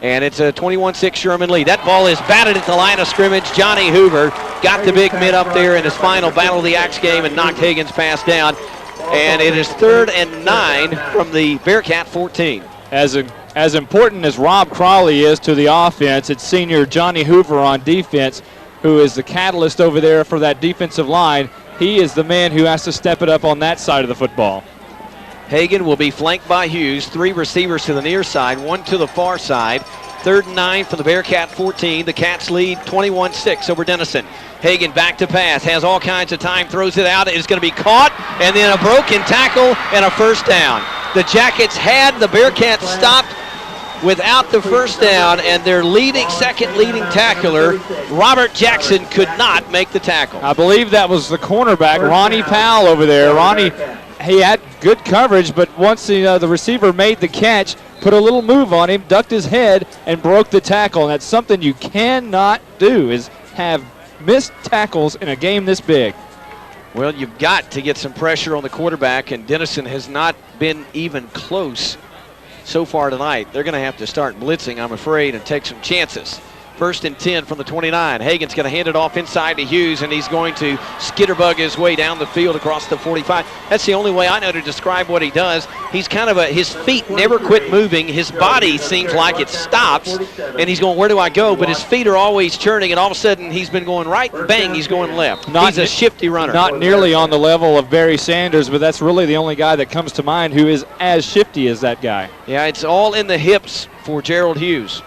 and it's a 21-6 Sherman lead. That ball is batted at the line of scrimmage. Johnny Hoover got the big mid up there in his final Battle of the Axe game and knocked Hagan's pass down. And it is 3rd and 9 from the Bearcat 14. As as important as Rob Crawley is to the offense, it's senior Johnny Hoover on defense, who is the catalyst over there for that defensive line. He is the man who has to step it up on that side of the football. Hagan will be flanked by Hughes. 3 receivers to the near side, 1 to the far side. 3rd and 9 for the Bearcat 14. The Cats lead 21-6 over Denison. Hagan back to pass, has all kinds of time, throws it out. It's going to be caught, and then a broken tackle and a first down. The Jackets had the Bearcats stopped without the first down, and their second leading tackler, Robert Jackson, could not make the tackle. I believe that was the cornerback, Ronnie Powell over there. Ronnie, he had good coverage, but once the receiver made the catch, put a little move on him, ducked his head, and broke the tackle. And that's something you cannot do, is have missed tackles in a game this big. Well, you've got to get some pressure on the quarterback, and Denison has not been even close so far tonight. They're going to have to start blitzing, I'm afraid, and take some chances. 1st and 10 from the 29. Hagan's going to hand it off inside to Hughes, and he's going to skitterbug his way down the field across the 45. That's the only way I know to describe what he does. He's kind of his feet never quit moving. His body seems like it stops, and he's going, where do I go? But his feet are always churning, and all of a sudden he's been going right, and bang, he's going left. He's a shifty runner. Not nearly on the level of Barry Sanders, but that's really the only guy that comes to mind who is as shifty as that guy. Yeah, it's all in the hips for Gerald Hughes.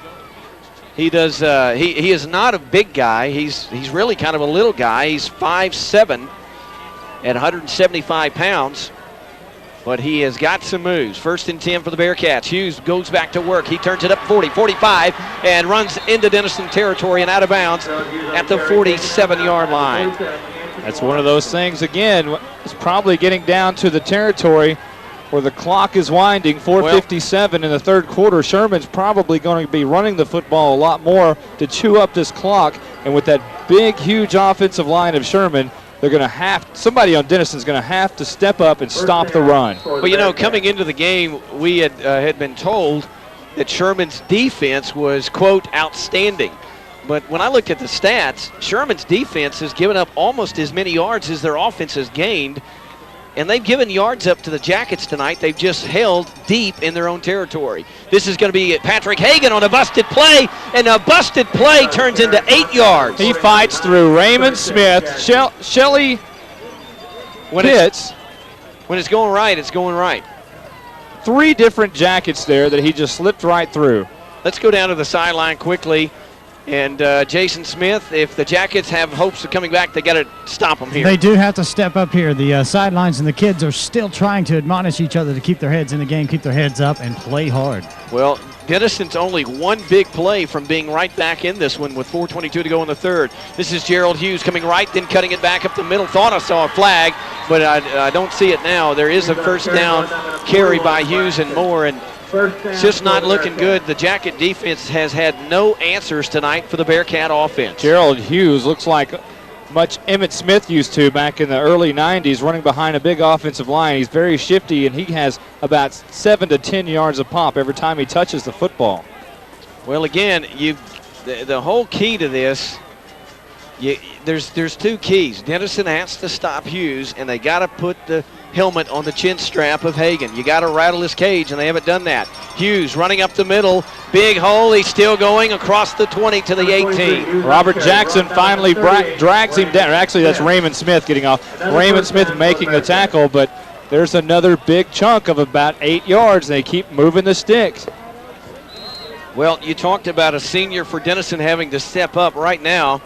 He does. He is not a big guy. He's really kind of a little guy. He's 5'7" at 175 pounds, but he has got some moves. 1st and 10 for the Bearcats. Hughes goes back to work. He turns it up 40, 45, and runs into Denison territory and out of bounds at the 47-yard line. That's one of those things, again, it's probably getting down to the territory where the clock is winding. 4:57 in the 3rd quarter. Sherman's probably going to be running the football a lot more to chew up this clock. And with that big, huge offensive line of Sherman, they're going to somebody on Denison's going to have to step up and stop the run. Well, you know, coming into the game, we had been told that Sherman's defense was, quote, outstanding. But when I looked at the stats, Sherman's defense has given up almost as many yards as their offense has gained. And they've given yards up to the Jackets tonight. They've just held deep in their own territory. This is going to be Patrick Hagan on a busted play, and a busted play turns into 8 yards. He fights through Raymond Smith, Shelly Pitts. When it's going right, it's going right. 3 different Jackets there that he just slipped right through. Let's go down to the sideline quickly. And Jason Smith, if the Jackets have hopes of coming back, they got to stop them here. They do have to step up here. The sidelines and the kids are still trying to admonish each other to keep their heads in the game, keep their heads up, and play hard. Well, Denison's only one big play from being right back in this one with 4:22 to go in the 3rd. This is Gerald Hughes coming right, then cutting it back up the middle. Thought I saw a flag, but I don't see it now. There is a first down carry by Hughes and Moore, and it's just not looking good. The Jacket defense has had no answers tonight for the Bearcat offense. Gerald Hughes looks like much Emmitt Smith used to back in the early 90s, running behind a big offensive line. He's very shifty, and he has about 7 to 10 yards a pop every time he touches the football. Well, again, the whole key to this, there's 2 keys. Denison has to stop Hughes, and they got to put the helmet on the chin strap of Hagan. You got to rattle his cage, and they haven't done that. Hughes running up the middle, big hole. He's still going across the 20 to the 18. Robert Jackson finally drags him down. Actually, that's Raymond Smith getting off. Raymond Smith making the tackle, but there's another big chunk of about 8 yards. They keep moving the sticks. Well, you talked about a senior for Denison having to step up right now.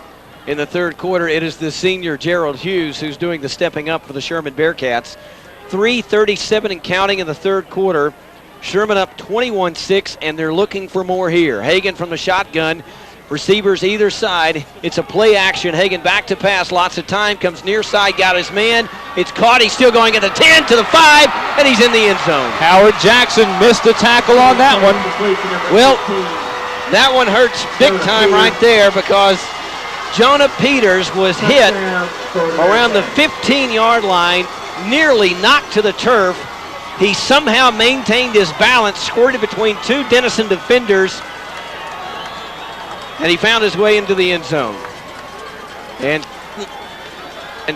In the 3rd quarter, it is the senior Gerald Hughes who's doing the stepping up for the Sherman Bearcats. 3:37 and counting in the 3rd quarter. Sherman up 21-6, and they're looking for more here. Hagan from the shotgun. Receivers either side. It's a play action. Hagan back to pass. Lots of time. Comes near side. Got his man. It's caught. He's still going at the 10 to the 5, and he's in the end zone. Howard Jackson missed the tackle on that one. Well, that one hurts big time right there because Jonah Peters was hit around the 15-yard line, nearly knocked to the turf. He somehow maintained his balance, squirted between 2 Denison defenders, and he found his way into the end zone. And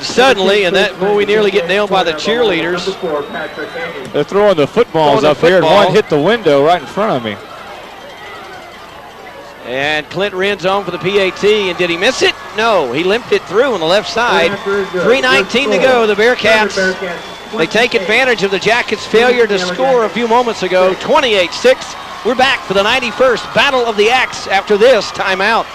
suddenly, we nearly get nailed by the cheerleaders. They're throwing the footballs up here, and one hit the window right in front of me. And Clint Wren's on for the PAT, and did he miss it? No, he limped it through on the left side. 3:19 to go. The Bearcats, they take advantage of the Jackets' failure to score a few moments ago. 28-6. We're back for the 91st Battle of the Axe after this timeout.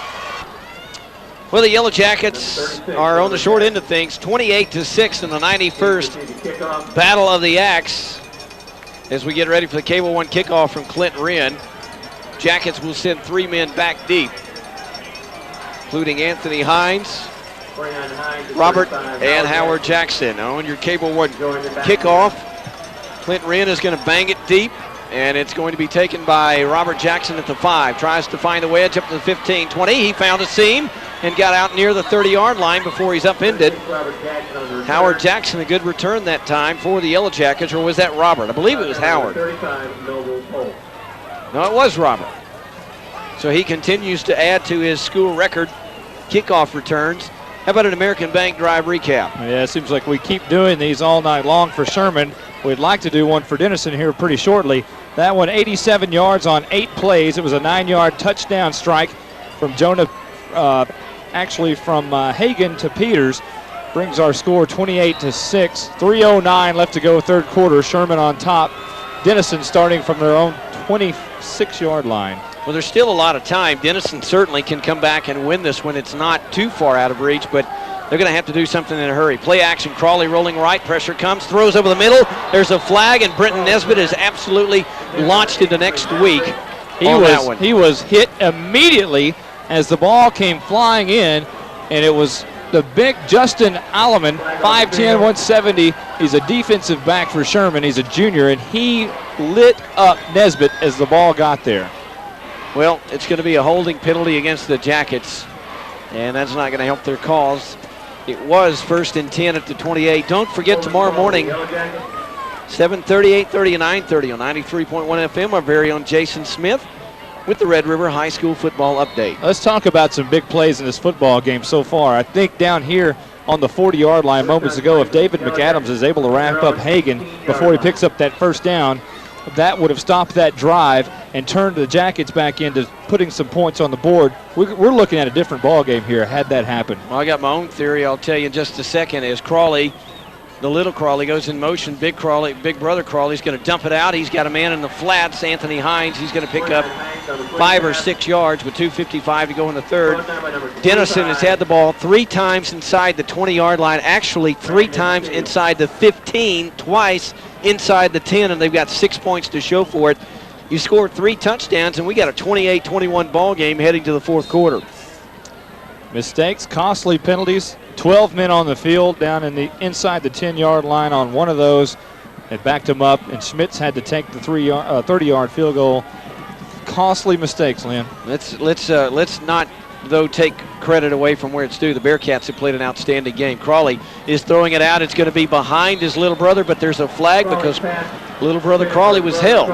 Well, the Yellow Jackets are on the short end of things. 28-6 in the 91st Battle of the Axe. As we get ready for the Cable One kickoff from Clint Wren. Jackets will send 3 men back deep, including Anthony Hines, Robert, and Howard Jackson. On your Cable One kickoff, Clint Wren is going to bang it deep, and it's going to be taken by Robert Jackson at the 5. Tries to find a wedge up to the 15, 20. He found a seam and got out near the 30-yard line before he's upended. Howard Jackson, a good return that time for the Yellow Jackets, or was that Robert? I believe it was Howard. No, it was Robert. So he continues to add to his school record kickoff returns. How about an American Bank drive recap? Yeah, it seems like we keep doing these all night long for Sherman. We'd like to do one for Denison here pretty shortly. That one, 87 yards on 8 plays. It was a 9-yard touchdown strike from Jonah, actually from Hagan to Peters. Brings our score 28-6. 3:09 left to go, third quarter. Sherman on top. Denison starting from their own 26-yard line. Well, there's still a lot of time. Denison certainly can come back and win this when it's not too far out of reach, but they're going to have to do something in a hurry. Play action, Crawley rolling right, pressure comes, throws over the middle. There's a flag, and Brenton Nesbitt is absolutely launched into next week. He was hit immediately as the ball came flying in, and it was the big Justin Alleman, 5'10", 170. He's a defensive back for Sherman. He's a junior, and he lit up Nesbitt as the ball got there. Well, it's going to be a holding penalty against the Jackets, and that's not going to help their cause. It was 1st and 10 at the 28. Don't forget tomorrow morning, 7:30, 8:30, and 9:30 on 93.1 FM, our very own Jason Smith with the Red River High School football update. Let's talk about some big plays in this football game so far. I think down here on the 40-yard line moments ago, if David McAdams is able to wrap up Hagan before he picks up that first down, that would have stopped that drive and turned the Jackets back into putting some points on the board. We're looking at a different ball game here had that happened. Well, I got my own theory I'll tell you in just a second. As Crawley, the little Crawley, goes in motion, big brother Crawley's going to dump it out. He's got a man in the flats, Anthony Hines. He's going to pick up 5 or 6 yards with 2:55 to go in the third. Denison has had the ball 3 times inside the 20-yard line, actually 3 times inside the 15, twice inside the 10, and they've got 6 points to show for it. You scored 3 touchdowns, and we got a 28-21 ball game heading to the fourth quarter. Mistakes, costly penalties. 12 men on the field down inside the 10-yard line on one of those. It backed him up, and Schmitz had to take the 30-yard field goal. Costly mistakes, Lynn. Let's not, though, take credit away from where it's due. The Bearcats have played an outstanding game. Crawley is throwing it out. It's going to be behind his little brother, but there's a flag because little brother Crawley was held.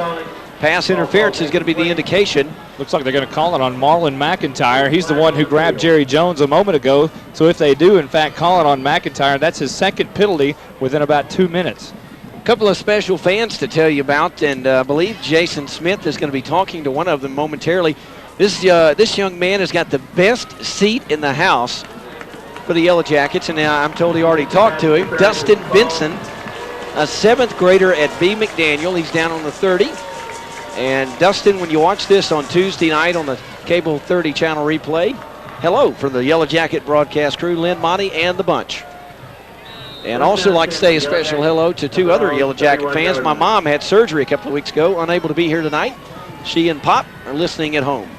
Pass interference is going to be the indication. Looks like they're going to call it on Marlon McIntyre. He's the one who grabbed Jerry Jones a moment ago. So if they do, in fact, call it on McIntyre, that's his second penalty within about 2 minutes. A couple of special fans to tell you about, and I believe Jason Smith is going to be talking to one of them momentarily. This young man has got the best seat in the house for the Yellow Jackets, and I'm told he already talked to him. Dustin Benson, a 7th grader at B. McDaniel. He's down on the 30. And Dustin, when you watch this on Tuesday night on the Cable 30 channel replay, hello from the Yellow Jacket broadcast crew, Lynn, Monte, and the bunch. And also like to say a special hello to 2 other Yellow Jacket fans. My mom had surgery a couple of weeks ago, unable to be here tonight. She and Pop are listening at home.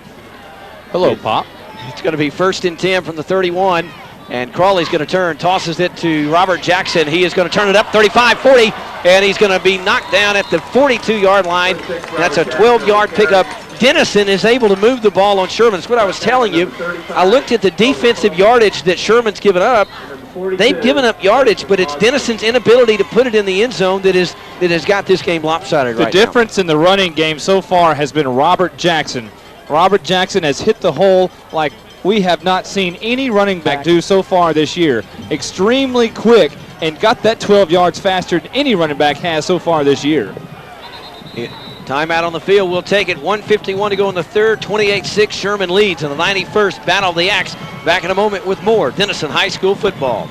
Hello, Pop. It's going to be 1st and 10 from the 31. And Crawley's going to turn, tosses it to Robert Jackson. He is going to turn it up 35, 40, and he's going to be knocked down at the 42-yard line. That's a 12-yard pickup. Denison is able to move the ball on Sherman. That's what I was telling you. I looked at the defensive yardage that Sherman's given up. They've given up yardage, but it's Denison's inability to put it in the end zone that has got this game lopsided right now. The difference in the running game so far has been Robert Jackson. Robert Jackson has hit the hole like we have not seen any running back do so far this year. Extremely quick and got that 12 yards faster than any running back has so far this year. Timeout on the field. We'll take it. 1:51 to go in the third. 28-6. Sherman leads in the 91st Battle of the Axe. Back in a moment with more Denison High School football.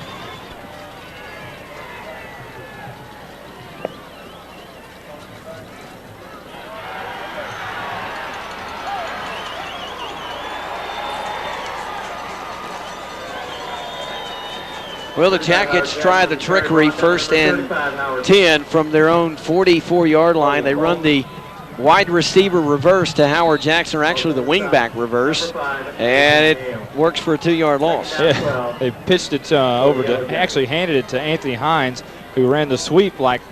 Well, the Jackets try the trickery, 1st and 10 from their own 44-yard line. They run the wide receiver reverse to Howard Jackson, or actually the wingback reverse, and it works for a 2-yard loss. Yeah, they pitched it over to, actually handed it to Anthony Hines, who ran the sweep-like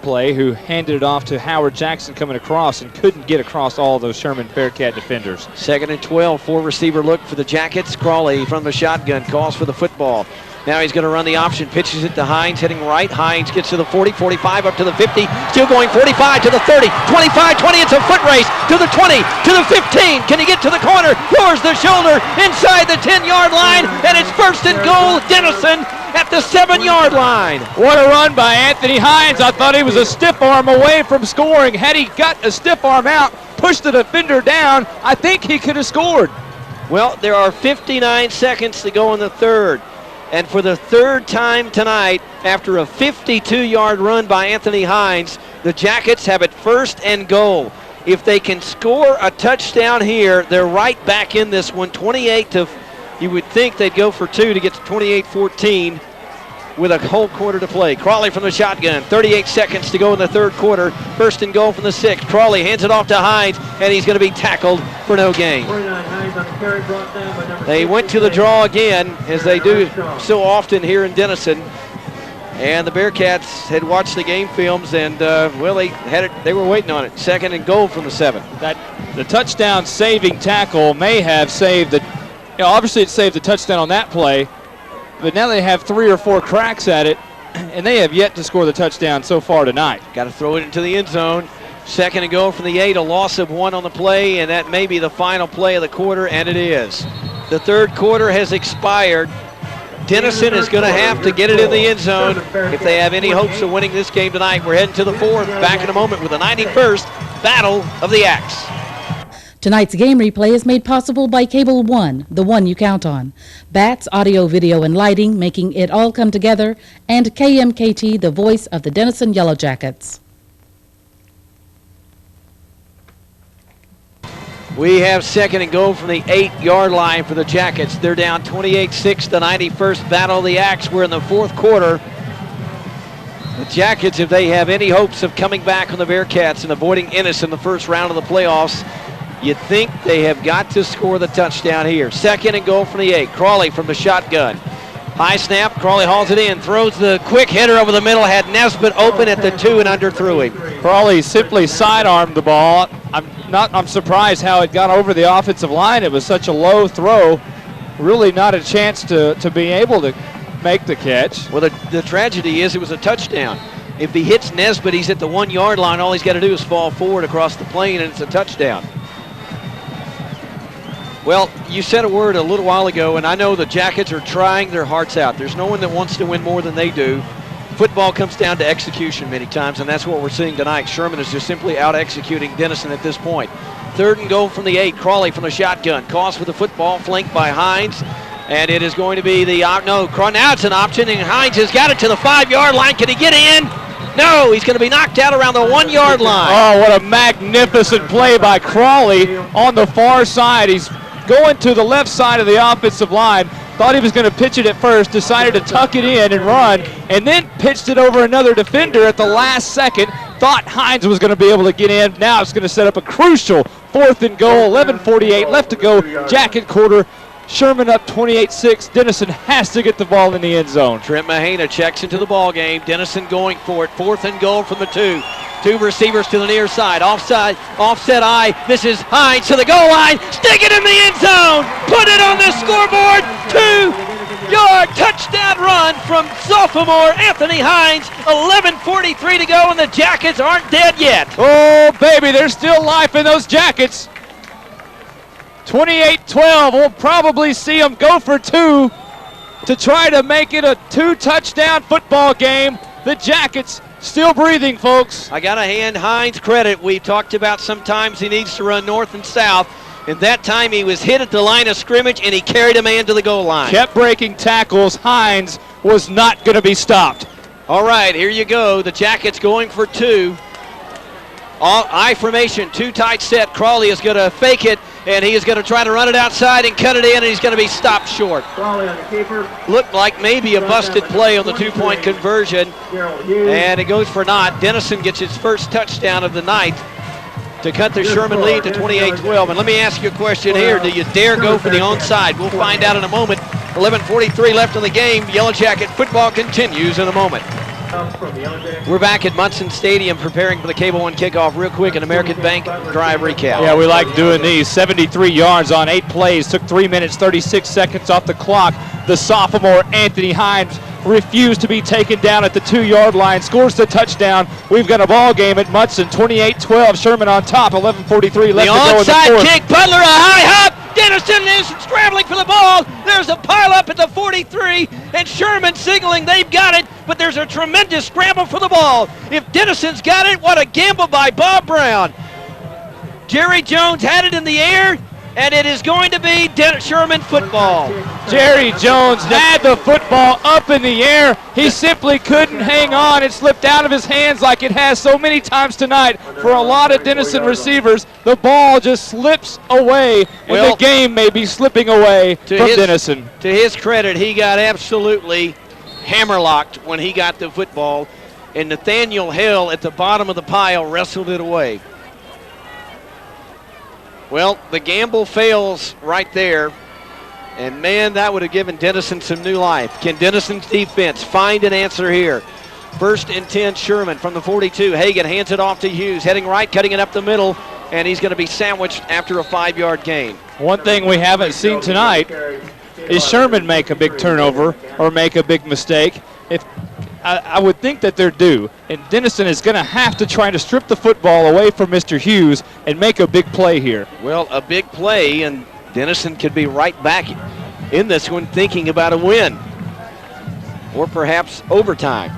play, who handed it off to Howard Jackson coming across and couldn't get across all those Sherman Bearcat defenders. 2nd and 12, 4-receiver look for the Jackets. Crawley from the shotgun calls for the football. Now he's going to run the option, pitches it to Hines, heading right. Hines gets to the 40, 45, up to the 50, still going 45 to the 30, 25, 20, it's a foot race to the 20, to the 15. Can he get to the corner? Lowers the shoulder inside the 10-yard line, and it's 1st and goal, Denison at the 7-yard line. What a run by Anthony Hines. I thought he was a stiff arm away from scoring. Had he got a stiff arm out, pushed the defender down, I think he could have scored. Well, there are 59 seconds to go in the third. And for the 3rd time tonight, after a 52-yard run by Anthony Hines, the Jackets have it 1st and goal. If they can score a touchdown here, they're right back in this one, 28 to, you would think they'd go for 2 to get to 28-14 with a whole quarter to play. Crawley from the shotgun, 38 seconds to go in the 3rd quarter. 1st and goal from the 6th. Crawley hands it off to Hines, and he's going to be tackled for no gain. They went to the draw again, as they do so often here in Denison. And the Bearcats had watched the game films, and well, they had it. They were waiting on it. 2nd and goal from the 7. The touchdown saving tackle may have saved the. Obviously, it saved the touchdown on that play, but now they have 3 or 4 cracks at it, and they have yet to score the touchdown so far tonight. Got to throw it into the end zone. 2nd and goal from the 8. A loss of 1 on the play, and that may be the final play of the quarter, and it is. The 3rd quarter has expired. Denison is going to have to get it in the end zone if they have any hopes of winning this game tonight. We're heading to the 4th. Back in a moment with the 91st Battle of the Axe. Tonight's game replay is made possible by Cable One, the one you count on. Bats, audio, video, and lighting, making it all come together, and KMKT, the voice of the Denison Yellow Jackets. We have 2nd and goal from the 8-yard line for the Jackets. They're down 28-6, the 91st Battle of the Axe. We're in the 4th quarter. The Jackets, if they have any hopes of coming back on the Bearcats and avoiding Ennis in the 1st round of the playoffs, you'd think they have got to score the touchdown here. 2nd and goal from the 8. Crawley from the shotgun. High snap, Crawley hauls it in, throws the quick hitter over the middle, had Nesbitt open at the 2 and underthrew him. Crawley simply sidearmed the ball. I'm surprised how it got over the offensive line. It was such a low throw. Really not a chance to be able to make the catch. Well, the tragedy is it was a touchdown. If he hits Nesbitt, he's at the 1-yard line. All he's got to do is fall forward across the plane, and it's a touchdown. Well, you said a word a little while ago, and I know the Jackets are trying their hearts out. There's no one that wants to win more than they do. Football comes down to execution many times, and that's what we're seeing tonight. Sherman is just simply out-executing Denison at this point. 3rd and goal from the 8. Crawley from the shotgun. Calls for the football, flanked by Hines. And it is going to be the, now it's an option, and Hines has got it to the 5-yard line. Can he get in? No, he's going to be knocked out around the 1-yard line. Oh, what a magnificent play by Crawley on the far side. He's going to the left side of the offensive line. Thought he was going to pitch it at first, decided to tuck it in and run, and then pitched it over another defender at the last second. Thought Hines was going to be able to get in. Now it's going to set up a crucial 4th and goal. 11:48 left to go. Jacket quarter. Sherman up 28-6. Denison has to get the ball in the end zone. Trent Mahana checks into the ball game. Denison going for it. 4th and goal from the 2. 2 receivers to the near side. Offside, offset eye. Misses Hines to the goal line. Stick it in the end zone. Put it on the scoreboard. 2-yard touchdown run from sophomore Anthony Hines. 11:43 to go, and the Jackets aren't dead yet. Oh, baby, there's still life in those Jackets. 28-12. We'll probably see them go for 2 to try to make it a 2-touchdown football game. The Jackets Still breathing, folks. I got to hand Hines credit. We talked about sometimes he needs to run north and south. And that time he was hit at the line of scrimmage and he carried a man to the goal line. Kept breaking tackles. Hines was not going to be stopped. All right, here you go. The Jackets going for two. I formation, two tight set. Crawley is going to fake it, and he is going to try to run it outside and cut it in, and he's going to be stopped short. Crawley on the keeper. Looked like maybe a busted play on the two-point conversion, and it goes for naught. Denison gets his first touchdown of the night to cut the Sherman lead to 28-12. And let me ask you a question here. Do you dare go for the onside? We'll find out in a moment. 11:43 left in the game. Yellow Jacket football continues in a moment. We're back at Munson Stadium preparing for the Cable One kickoff. Real quick, an American Bank drive recap. Yeah, we like doing these. 73 yards on 8 plays. Took 3 minutes, 36 seconds off the clock. The sophomore, Anthony Hines, refused to be taken down at the 2-yard line. Scores the touchdown. We've got a ball game at Munson. 28-12. Sherman on top. 11:43 left to go in the onside fourth. kick. Butler a high hop. Denison is scrambling for the ball. There's a pile up at the 43, and Sherman signaling they've got it, but there's a tremendous scramble for the ball. If Denison's got it, what a gamble by Bob Brown. Jerry Jones had it in the air, and it is going to be Sherman football. Jerry Jones had the football up in the air. He simply couldn't hang on. It slipped out of his hands like it has so many times tonight for a lot of Denison receivers. The ball just slips away, and the game may be slipping away from Denison. To his credit, he got absolutely hammerlocked when he got the football, and Nathaniel Hill at the bottom of the pile wrestled it away. Well, the gamble fails right there. And, man, that would have given Denison some new life. Can Denison's defense find an answer here? 1st and 10, Sherman from the 42. Hagan hands it off to Hughes, heading right, cutting it up the middle, and he's going to be sandwiched after a 5-yard gain. One thing we haven't seen tonight is Sherman make a big turnover or make a big mistake. If I would think that they're due, and Denison is going to have to try to strip the football away from Mr. Hughes and make a big play here. Well, a big play, and Denison could be right back in this one thinking about a win, or perhaps overtime.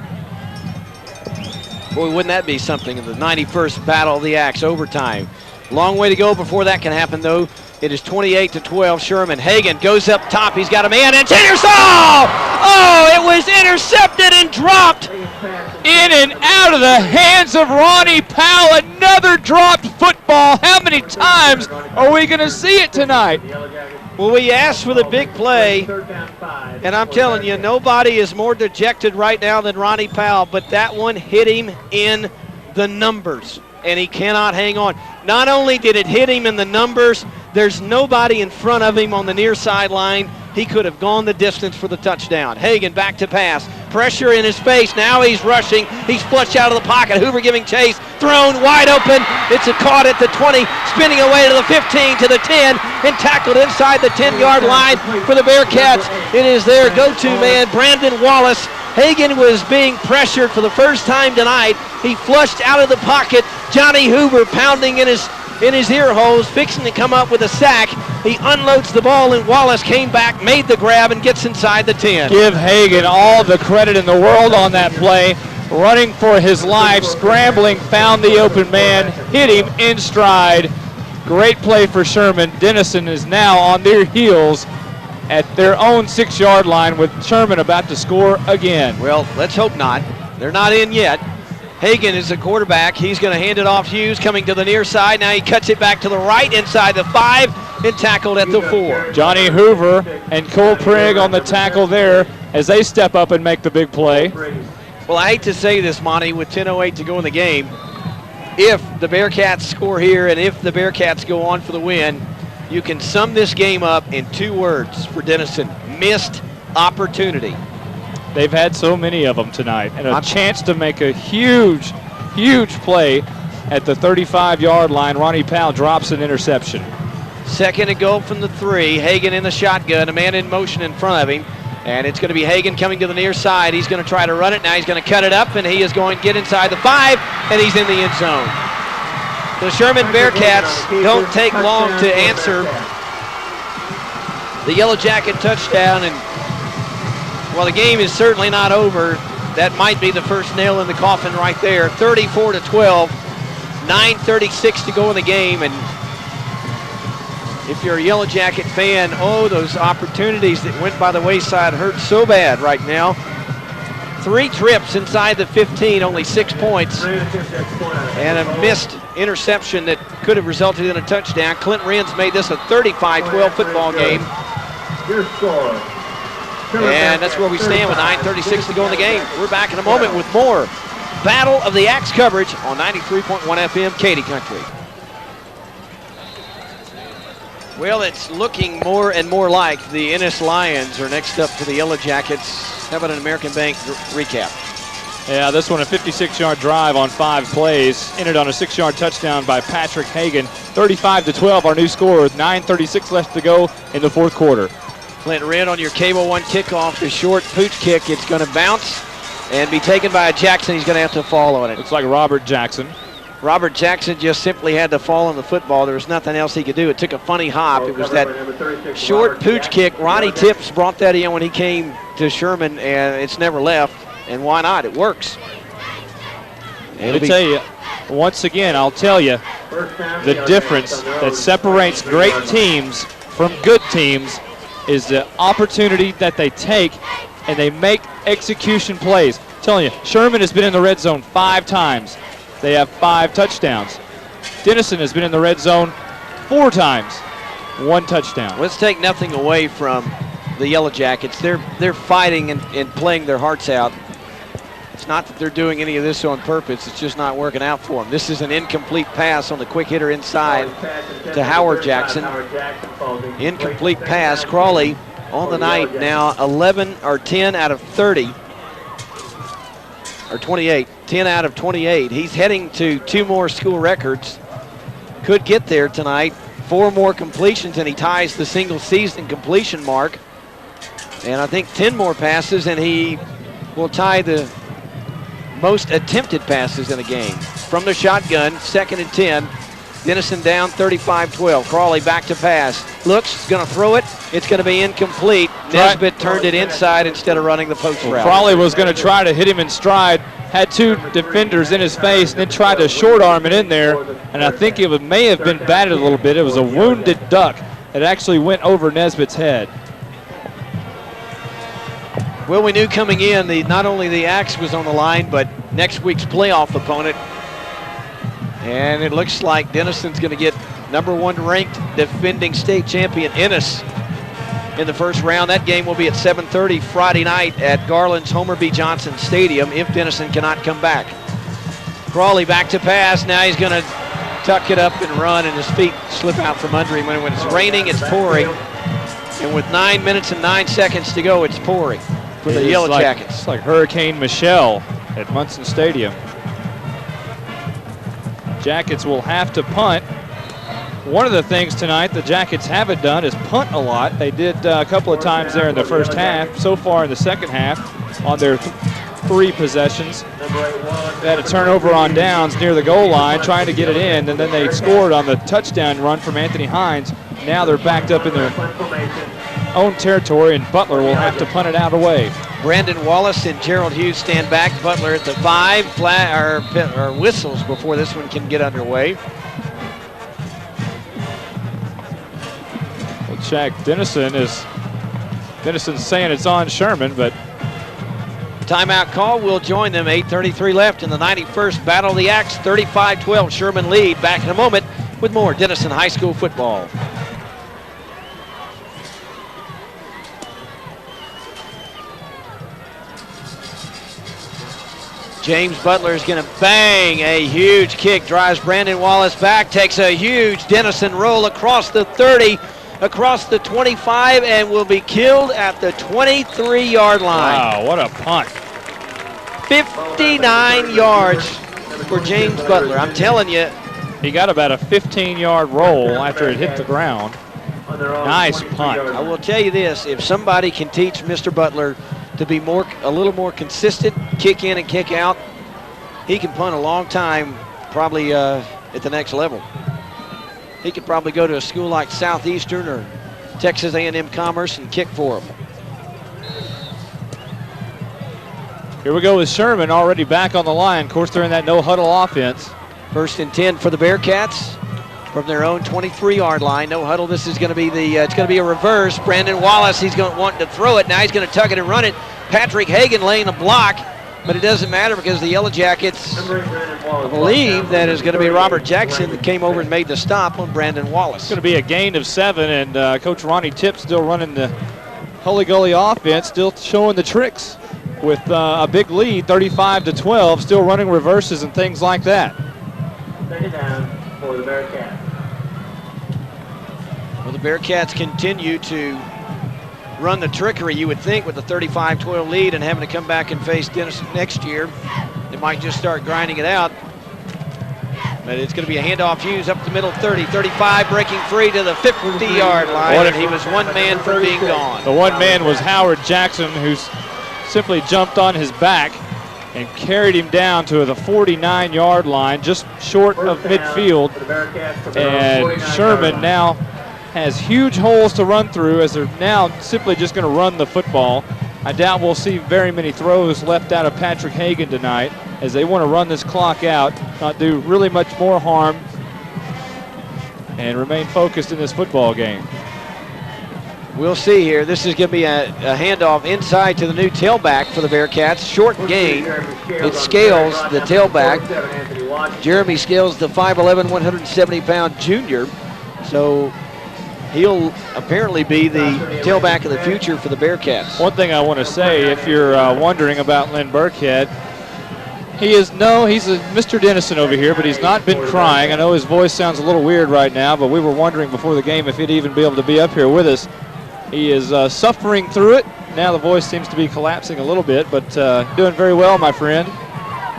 Boy, wouldn't that be something in the 91st Battle of the Axe, overtime. Long way to go before that can happen, though. It is 28-12. Sherman. Hagan goes up top. He's got a man. And oh, it was intercepted and dropped. In and out of the hands of Ronnie Powell. Another dropped football. How many times are we going to see it tonight? Well, we asked for the big play, and I'm telling you, nobody is more dejected right now than Ronnie Powell, but that one hit him in the numbers, and he cannot hang on. Not only did it hit him in the numbers, there's nobody in front of him on the near sideline. He could have gone the distance for the touchdown. Hagan back to pass. Pressure in his face. Now he's rushing. He's flushed out of the pocket. Hoover giving chase. Thrown wide open. It's a caught at the 20. Spinning away to the 15, to the 10, and tackled inside the 10-yard line for the Bearcats. It is their go-to man, Brandon Wallace. Hagan was being pressured for the first time tonight. He flushed out of the pocket. Johnny Hoover pounding in his ear holes, fixing to come up with a sack. He unloads the ball, and Wallace came back, made the grab, and gets inside the 10. Give Hagan all the credit in the world on that play. Running for his life, scrambling, found the open man, hit him in stride. Great play for Sherman. Denison is now on their heels at their own 6-yard line with Sherman about to score again. Well, let's hope not. They're not in yet. Hagan is the quarterback. He's going to hand it off. Hughes coming to the near side. Now he cuts it back to the right inside the 5 and tackled at the 4. Johnny Hoover and Cole Prigg on the tackle there as they step up and make the big play. Well, I hate to say this, Monte, with 10:08 to go in the game. If the Bearcats score here and if the Bearcats go on for the win, you can sum this game up in 2 words for Denison: missed opportunity. They've had so many of them tonight, and a chance to make a huge, huge play at the 35-yard line. Ronnie Powell drops an interception. 2nd and goal from the 3. Hagan in the shotgun, a man in motion in front of him. And it's going to be Hagan coming to the near side. He's going to try to run it. Now he's going to cut it up, and he is going to get inside the 5, and he's in the end zone. The Sherman Bearcats don't take long to answer the Yellow Jacket touchdown, and while the game is certainly not over, that might be the first nail in the coffin right there. 34-12, 9:36 to go in the game, and if you're a Yellow Jacket fan, oh, those opportunities that went by the wayside hurt so bad right now. 3 trips inside the 15, only 6 points, and a missed interception that could have resulted in a touchdown. Clint Wren's made this a 35-12 football game. Your score. And that's where we stand with 9:36 to go in the game. We're back in a moment with more Battle of the Axe coverage on 93.1 FM, Katy Country. Well, it's looking more and more like the Ennis Lions are next up to the Yellow Jackets. How about an American Bank recap? Yeah, this one a 56-yard drive on 5 plays. Ended on a 6-yard touchdown by Patrick Hagan. 35-12, our new score with 9:36 left to go in the 4th quarter. Clint Wren on your Cable 1 kickoff, the short pooch kick. It's going to bounce and be taken by Jackson. He's going to have to fall on it. Looks like Robert Jackson. Robert Jackson just simply had to fall on the football. There was nothing else he could do. It took a funny hop. It was that short pooch kick. Ronnie Tips brought that in when he came to Sherman, and it's never left. And why not? It works. Let me tell you, once again, I'll tell you, the difference that separates great teams from good teams is the opportunity that they take and they make execution plays. I'm telling you, Sherman has been in the red zone 5 times. They have 5 touchdowns. Denison has been in the red zone 4 times, 1 touchdown. Let's take nothing away from the Yellow Jackets. They're fighting and playing their hearts out. It's not that they're doing any of this on purpose. It's just not working out for them. This is an incomplete pass on the quick hitter inside to Howard Jackson. Incomplete pass. Crawley on the night now 10 out of 30. Or 28, 10 out of 28. He's heading to 2 more school records. Could get there tonight. 4 more completions and he ties the single season completion mark. And I think 10 more passes and he will tie the most attempted passes in a game. From the shotgun, 2nd and 10. Denison down 35-12. Crawley back to pass. Looks, gonna throw it. It's gonna be incomplete. Nesbitt turned it inside instead of running the post route. Crawley was gonna try to hit him in stride, had 2 defenders in his face, and then tried to short arm it in there. And I think it may have been batted a little bit. It was a wounded duck. It actually went over Nesbitt's head. Well, we knew coming in, not only the axe was on the line, but next week's playoff opponent. And it looks like Denison's going to get #1 ranked defending state champion Ennis in the first round. That game will be at 7:30 Friday night at Garland's Homer B. Johnson Stadium if Denison cannot come back. Crawley back to pass. Now he's going to tuck it up and run, and his feet slip out from under him. When it's raining, it's pouring. And with 9 minutes and 9 seconds to go, it's pouring for the Yellow Jackets. It's like Hurricane Michelle at Munson Stadium. Jackets will have to punt. One of the things tonight the Jackets haven't done is punt a lot. They did a couple of times there in the first half. So far in the second half, on their 3 possessions, they had a turnover on downs near the goal line, trying to get it in, and then they scored on the touchdown run from Anthony Hines. Now they're backed up in their own territory, and Butler will have to punt it out away. Brandon Wallace and Gerald Hughes stand back. Butler at the 5, or whistles before this one can get underway. We'll check. Denison's saying it's on Sherman, but timeout call will join them. 8:33 left in the 91st Battle of the Axe. 35-12 Sherman lead. Back in a moment with more Denison High School football. James Butler is going to bang a huge kick, drives Brandon Wallace back, takes a huge Denison roll across the 30, across the 25, and will be killed at the 23-yard line. Wow, what a punt. 59 yards for James Butler. I'm telling you. He got about a 15-yard roll after it hit the ground. Nice punt. I will tell you this, if somebody can teach Mr. Butler to be a little more consistent, kick in and kick out, he can punt a long time, probably at the next level. He could probably go to a school like Southeastern or Texas A&M Commerce and kick for him. Here we go with Sherman already back on the line. Of course, they're in that no-huddle offense. 1st and 10 for the Bearcats from their own 23-yard line. No huddle. This is going to be it's going to be a reverse. Brandon Wallace, he's going to want to throw it. Now he's going to tuck it and run it. Patrick Hagan laying the block, but it doesn't matter because the Yellow Jackets, I believe that is going to be Robert Jackson that came over and made the stop on Brandon Wallace. It's going to be a gain of 7, and Coach Ronnie Tipp still running the Hully Gully offense, still showing the tricks with a big lead, 35-12, still running reverses and things like that. 2nd down for the Bearcats. Well, the Bearcats continue to run the trickery, you would think, with the 35-12 lead and having to come back and face Denison next year. They might just start grinding it out. But it's going to be a handoff. Hughes up the middle, 30, 35, breaking free to the 50-yard line, and he was one man from being gone. The one man was Howard Jackson, who's simply jumped on his back and carried him down to the 49-yard line, just short of midfield. And Sherman now has huge holes to run through as they're now simply just going to run the football. I doubt we'll see very many throws left out of Patrick Hagan tonight as they want to run this clock out, not do really much more harm, and remain focused in this football game. We'll see here. This is going to be a handoff inside to the new tailback for the Bearcats. Short gain. It's Scales, the tailback. Jeremy Scales, the 5'11", 170-pound junior. So he'll apparently be the tailback of the future for the Bearcats. One thing I want to say, if you're wondering about Lynn Burkhead, he's a Mr. Denison over here, but he's not been crying. I know his voice sounds a little weird right now, but we were wondering before the game if he'd even be able to be up here with us. He is suffering through it. Now the voice seems to be collapsing a little bit, but doing very well, my friend.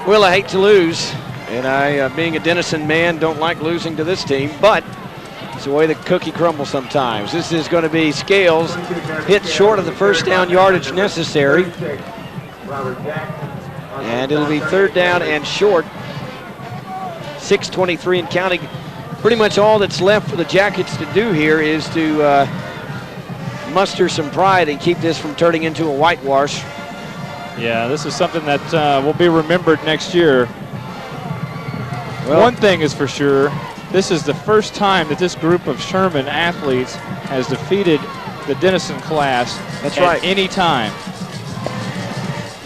Well, I hate to lose, and I, being a Denison man, don't like losing to this team, but it's the way the cookie crumbles sometimes. This is going to be Scales, hit short of the first down yardage necessary, and it'll be 3rd down and short. 6:23 and counting. Pretty much all that's left for the Jackets to do here is to muster some pride and keep this from turning into a whitewash. Yeah, this is something that will be remembered next year. Well, one thing is for sure, this is the first time that this group of Sherman athletes has defeated the Denison class at any time.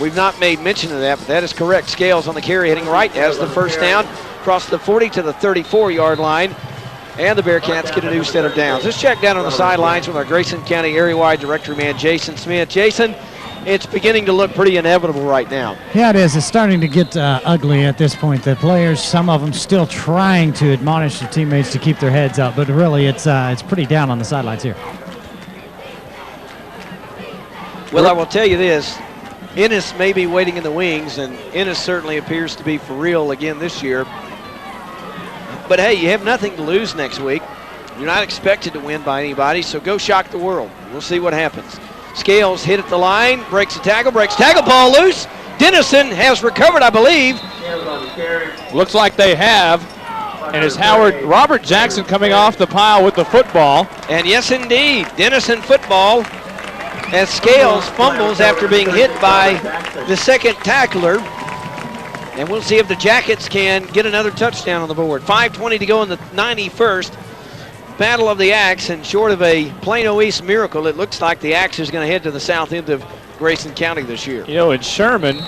We've not made mention of that, but that is correct. Scales on the carry, heading right, has the first down, across the 40 to the 34-yard line, and the Bearcats get a new set of downs. Let's check down on the sidelines with our Grayson County area-wide directory man, Jason Smith. Jason, it's beginning to look pretty inevitable right now. Yeah, it is. It's starting to get ugly at this point. The players, some of them still trying to admonish their teammates to keep their heads up, but really it's pretty down on the sidelines here. Well, I will tell you this. Ennis may be waiting in the wings, and Ennis certainly appears to be for real again this year. But hey, you have nothing to lose next week. You're not expected to win by anybody, so go shock the world. We'll see what happens. Scales hit at the line, breaks the tackle, ball loose. Denison has recovered, I believe. Looks like they have. And it's Robert Jackson coming off the pile with the football. And yes, indeed, Denison football as Scales fumbles after being hit by the second tackler. And we'll see if the Jackets can get another touchdown on the board. 5:20 to go in the 91st. Battle of the Axe, and short of a Plano East miracle, it looks like the Axe is going to head to the south end of Grayson County this year. You know, and Sherman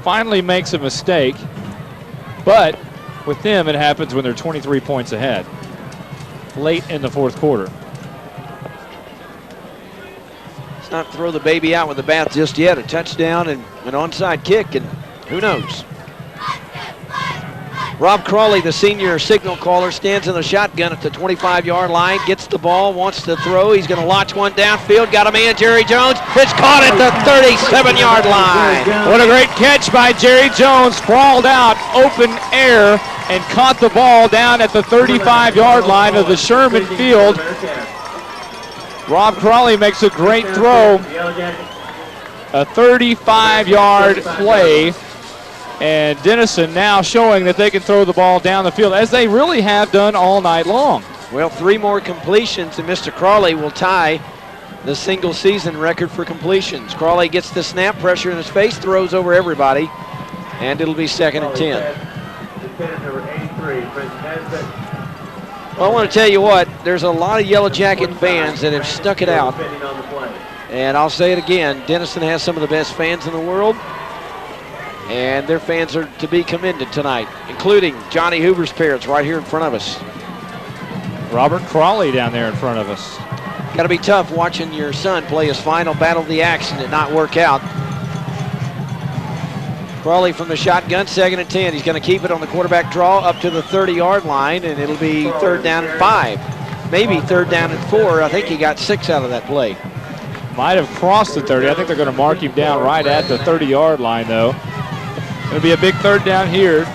finally makes a mistake, but with them it happens when they're 23 points ahead late in the 4th quarter. Let's not throw the baby out with the bath just yet. A touchdown and an onside kick, and who knows? Rob Crawley, the senior signal caller, stands in the shotgun at the 25-yard line, gets the ball, wants to throw. He's going to launch one downfield. Got a man, Jerry Jones. It's caught at the 37-yard line. What a great catch by Jerry Jones. Sprawled out, open air, and caught the ball down at the 35-yard line of the Sherman field. Rob Crawley makes a great throw. A 35-yard play. And Denison now showing that they can throw the ball down the field, as they really have done all night long. Well, 3 more completions, and Mr. Crawley will tie the single season record for completions. Crawley gets the snap, pressure in his face, throws over everybody, and it'll be 2nd and 10. Well, I want to tell you what, there's a lot of Yellow Jacket fans that have stuck it out. And I'll say it again, Denison has some of the best fans in the world, and their fans are to be commended tonight, including Johnny Hoover's parents right here in front of us. Robert Crawley down there in front of us. Got to be tough watching your son play his final battle of the axe and it not work out. Crawley from the shotgun, 2nd and 10. He's going to keep it on the quarterback draw up to the 30-yard line, and it'll be 3rd down and 5. Maybe 3rd down and 4. I think he got 6 out of that play. Might have crossed the 30. I think they're going to mark him down right at the 30-yard line, though. It'll be a big 3rd down here.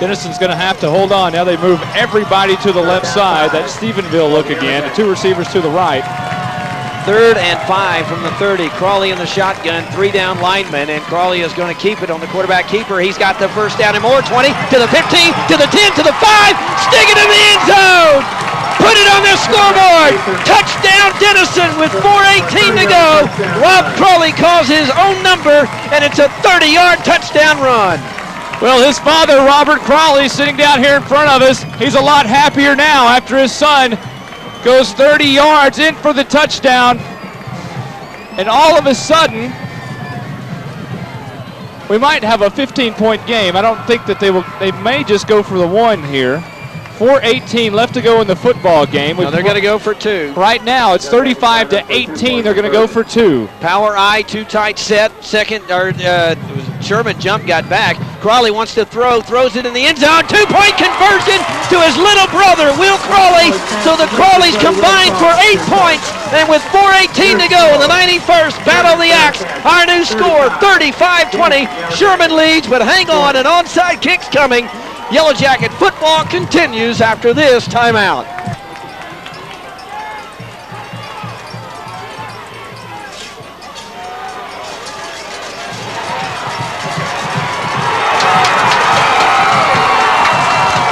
Denison's going to have to hold on. Now they move everybody to the left side. That Stephenville look again. The 2 receivers to the right. 3rd and 5 from the 30. Crawley in the shotgun, 3 down linemen, and Crawley is going to keep it on the quarterback keeper. He's got the 1st down and more. 20 to the 15 to the 10 to the 5. Stick it in the end zone. Put it on the scoreboard. Touchdown Denison with 4:18 to go. Rob Crawley calls his own number, and it's a 30-yard touchdown run. Well, his father, Robert Crawley, sitting down here in front of us. He's a lot happier now after his son goes 30 yards in for the touchdown. And all of a sudden, we might have a 15-point game. I don't think that they may just go for the 1 here. 4:18 left to go in the football game. No, they're going to go for 2. Right now, it's 35-18. They're going to go for 2. Power I, 2 tight set. Sherman jump, got back. Crawley wants to throws it in the end zone. 2-point conversion to his little brother, Will Crawley. So the Crawleys combined for 8 points. And with 4:18 to go in the 91st Battle of the Axe, our new score, 35-20. Sherman leads, but hang on, an onside kick's coming. Yellow Jacket football continues after this timeout.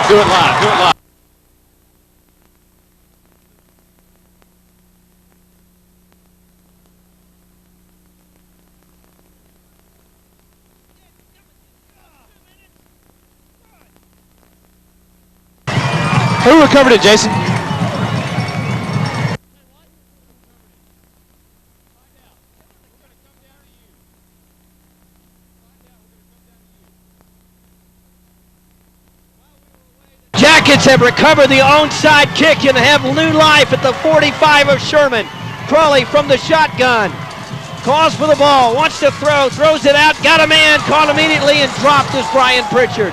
Do it live, do it live. Who recovered it, Jason? Jackets have recovered the onside kick and have new life at the 45 of Sherman. Crawley from the shotgun. Calls for the ball, wants to throws it out, got a man, caught immediately and dropped is Brian Pritchard.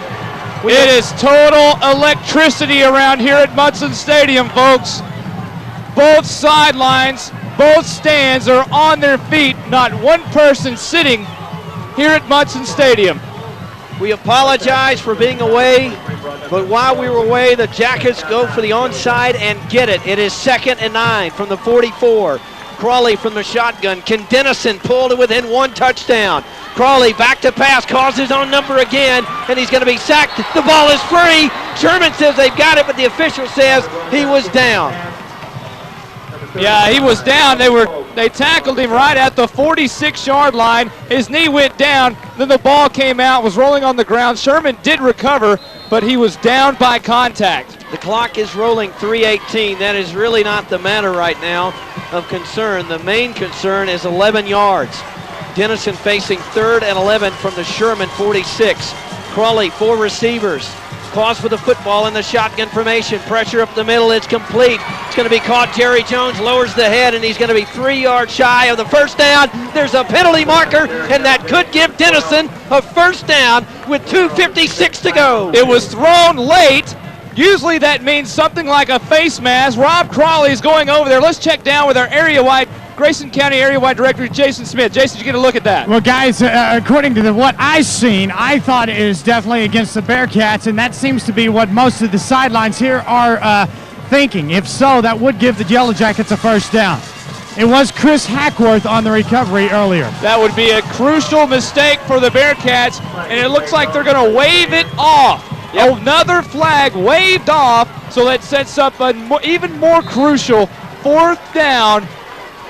It is total electricity around here at Munson Stadium, folks. Both sidelines, both stands are on their feet. Not one person sitting here at Munson Stadium. We apologize for being away, but while we were away, the Jackets go for the onside and get it. It is 2nd and 9 from the 44. Crawley from the shotgun. Can Denison pull to within 1 touchdown? Crawley back to pass, calls his own number again, and he's going to be sacked. The ball is free. Sherman says they've got it, but the official says he was down. Yeah, he was down. They tackled him right at the 46-yard line. His knee went down. Then the ball came out, was rolling on the ground. Sherman did recover, but he was down by contact. The clock is rolling, 3:18. That is really not the matter right now of concern. The main concern is 11 yards. Denison facing 3rd and 11 from the Sherman 46. Crawley, 4 receivers. Calls for the football in the shotgun formation. Pressure up the middle, it's complete. It's going to be caught. Jerry Jones lowers the head, and he's going to be 3 yards shy of the 1st down. There's a penalty marker, and that could give Denison a 1st down with 2:56 to go. It was thrown late. Usually that means something like a face mask. Rob Crawley's going over there. Let's check down with our area-wide, Grayson County area-wide director, Jason Smith. Jason, did you get a look at that? Well, guys, according to what I've seen, I thought it was definitely against the Bearcats, and that seems to be what most of the sidelines here are thinking. If so, that would give the Yellow Jackets a 1st down. It was Chris Hackworth on the recovery earlier. That would be a crucial mistake for the Bearcats, and it looks like they're going to wave it off. Yep. Another flag waved off, so that sets up an even more crucial 4th down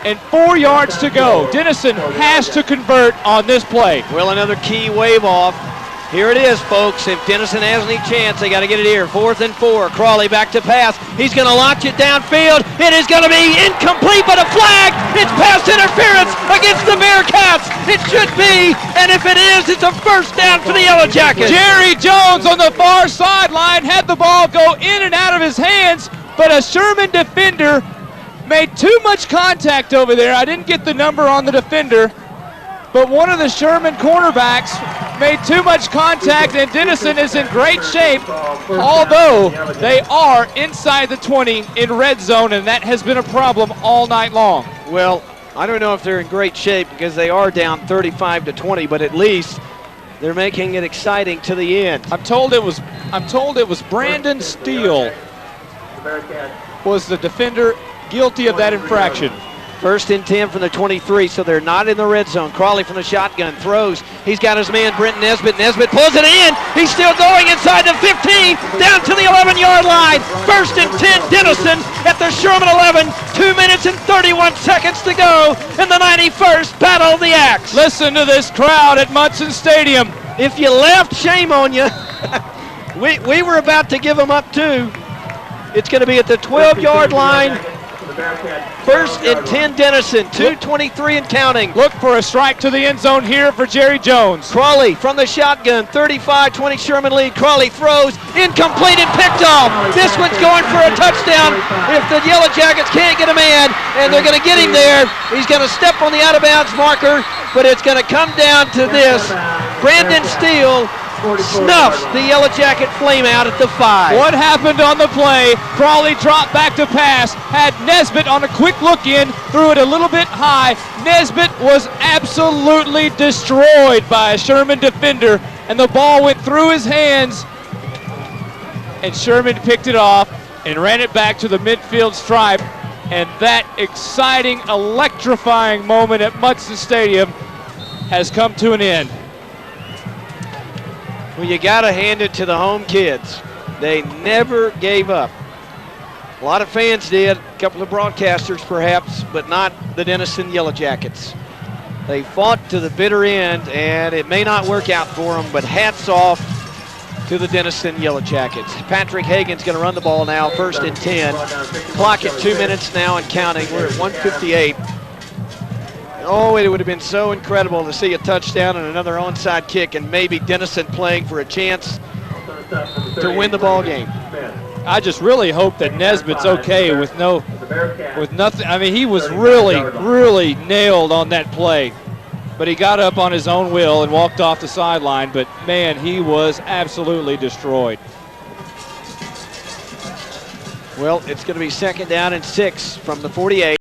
and 4 yards to go. Denison has to convert on this play. Well, another key wave off. Here it is, folks. If Denison has any chance, they got to get it here. 4th and 4. Crawley back to pass. He's going to launch it downfield. It is going to be incomplete, but a flag. It's pass interference against the Bearcats. It should be, and if it is, it's a first down for the Yellow Jackets. Jerry Jones on the far sideline had the ball go in and out of his hands, but a Sherman defender made too much contact over there. I didn't get the number on the defender, but one of the Sherman cornerbacks made too much contact, and Denison is in great shape, although they are inside the 20 in red zone, and that has been a problem all night long. Well, I don't know if they're in great shape because they are down 35-20, but at least they're making it exciting to the end. I'm told it was Brandon Steele was the defender guilty of that infraction. 1st and 10 from the 23, so they're not in the red zone. Crawley from the shotgun throws. He's got his man, Brenton Nesbitt. Nesbitt pulls it in. He's still going inside the 15, down to the 11-yard line. 1st and 10, Denison at the Sherman 11. 2 minutes and 31 seconds to go in the 91st Battle of the Axe. Listen to this crowd at Munson Stadium. If you left, shame on you. we were about to give them up too. It's going to be at the 12-yard line. 1st and 10, Denison, 2:23 and counting. Look for a strike to the end zone here for Jerry Jones. Crawley from the shotgun, 35-20 Sherman lead. Crawley throws, incomplete and picked off. This one's going for a touchdown if the Yellow Jackets can't get a man, and they're going to get him there. He's going to step on the out-of-bounds marker, but it's going to come down to this. Brandon Steele snuffs the Yellow Jacket flame out at the 5. What happened on the play? Crawley dropped back to pass, had Nesbitt on a quick look in, threw it a little bit high. Nesbitt was absolutely destroyed by a Sherman defender, and the ball went through his hands, and Sherman picked it off and ran it back to the midfield stripe, and that exciting, electrifying moment at Munson Stadium has come to an end. Well, you got to hand it to the home kids. They never gave up. A lot of fans did, a couple of broadcasters perhaps, but not the Denison Yellow Jackets. They fought to the bitter end, and it may not work out for them, but hats off to the Denison Yellow Jackets. Patrick Hagan's going to run the ball now, 1st and 10. Clock at 2 minutes now and counting. We're at 1:58. Oh, it would have been so incredible to see a touchdown and another onside kick, and maybe Denison playing for a chance to win the ball game. I just really hope that Nesbitt's okay with nothing. I mean, he was really nailed on that play, but he got up on his own will and walked off the sideline. But man, he was absolutely destroyed. Well, it's going to be 2nd down and 6 from the 48.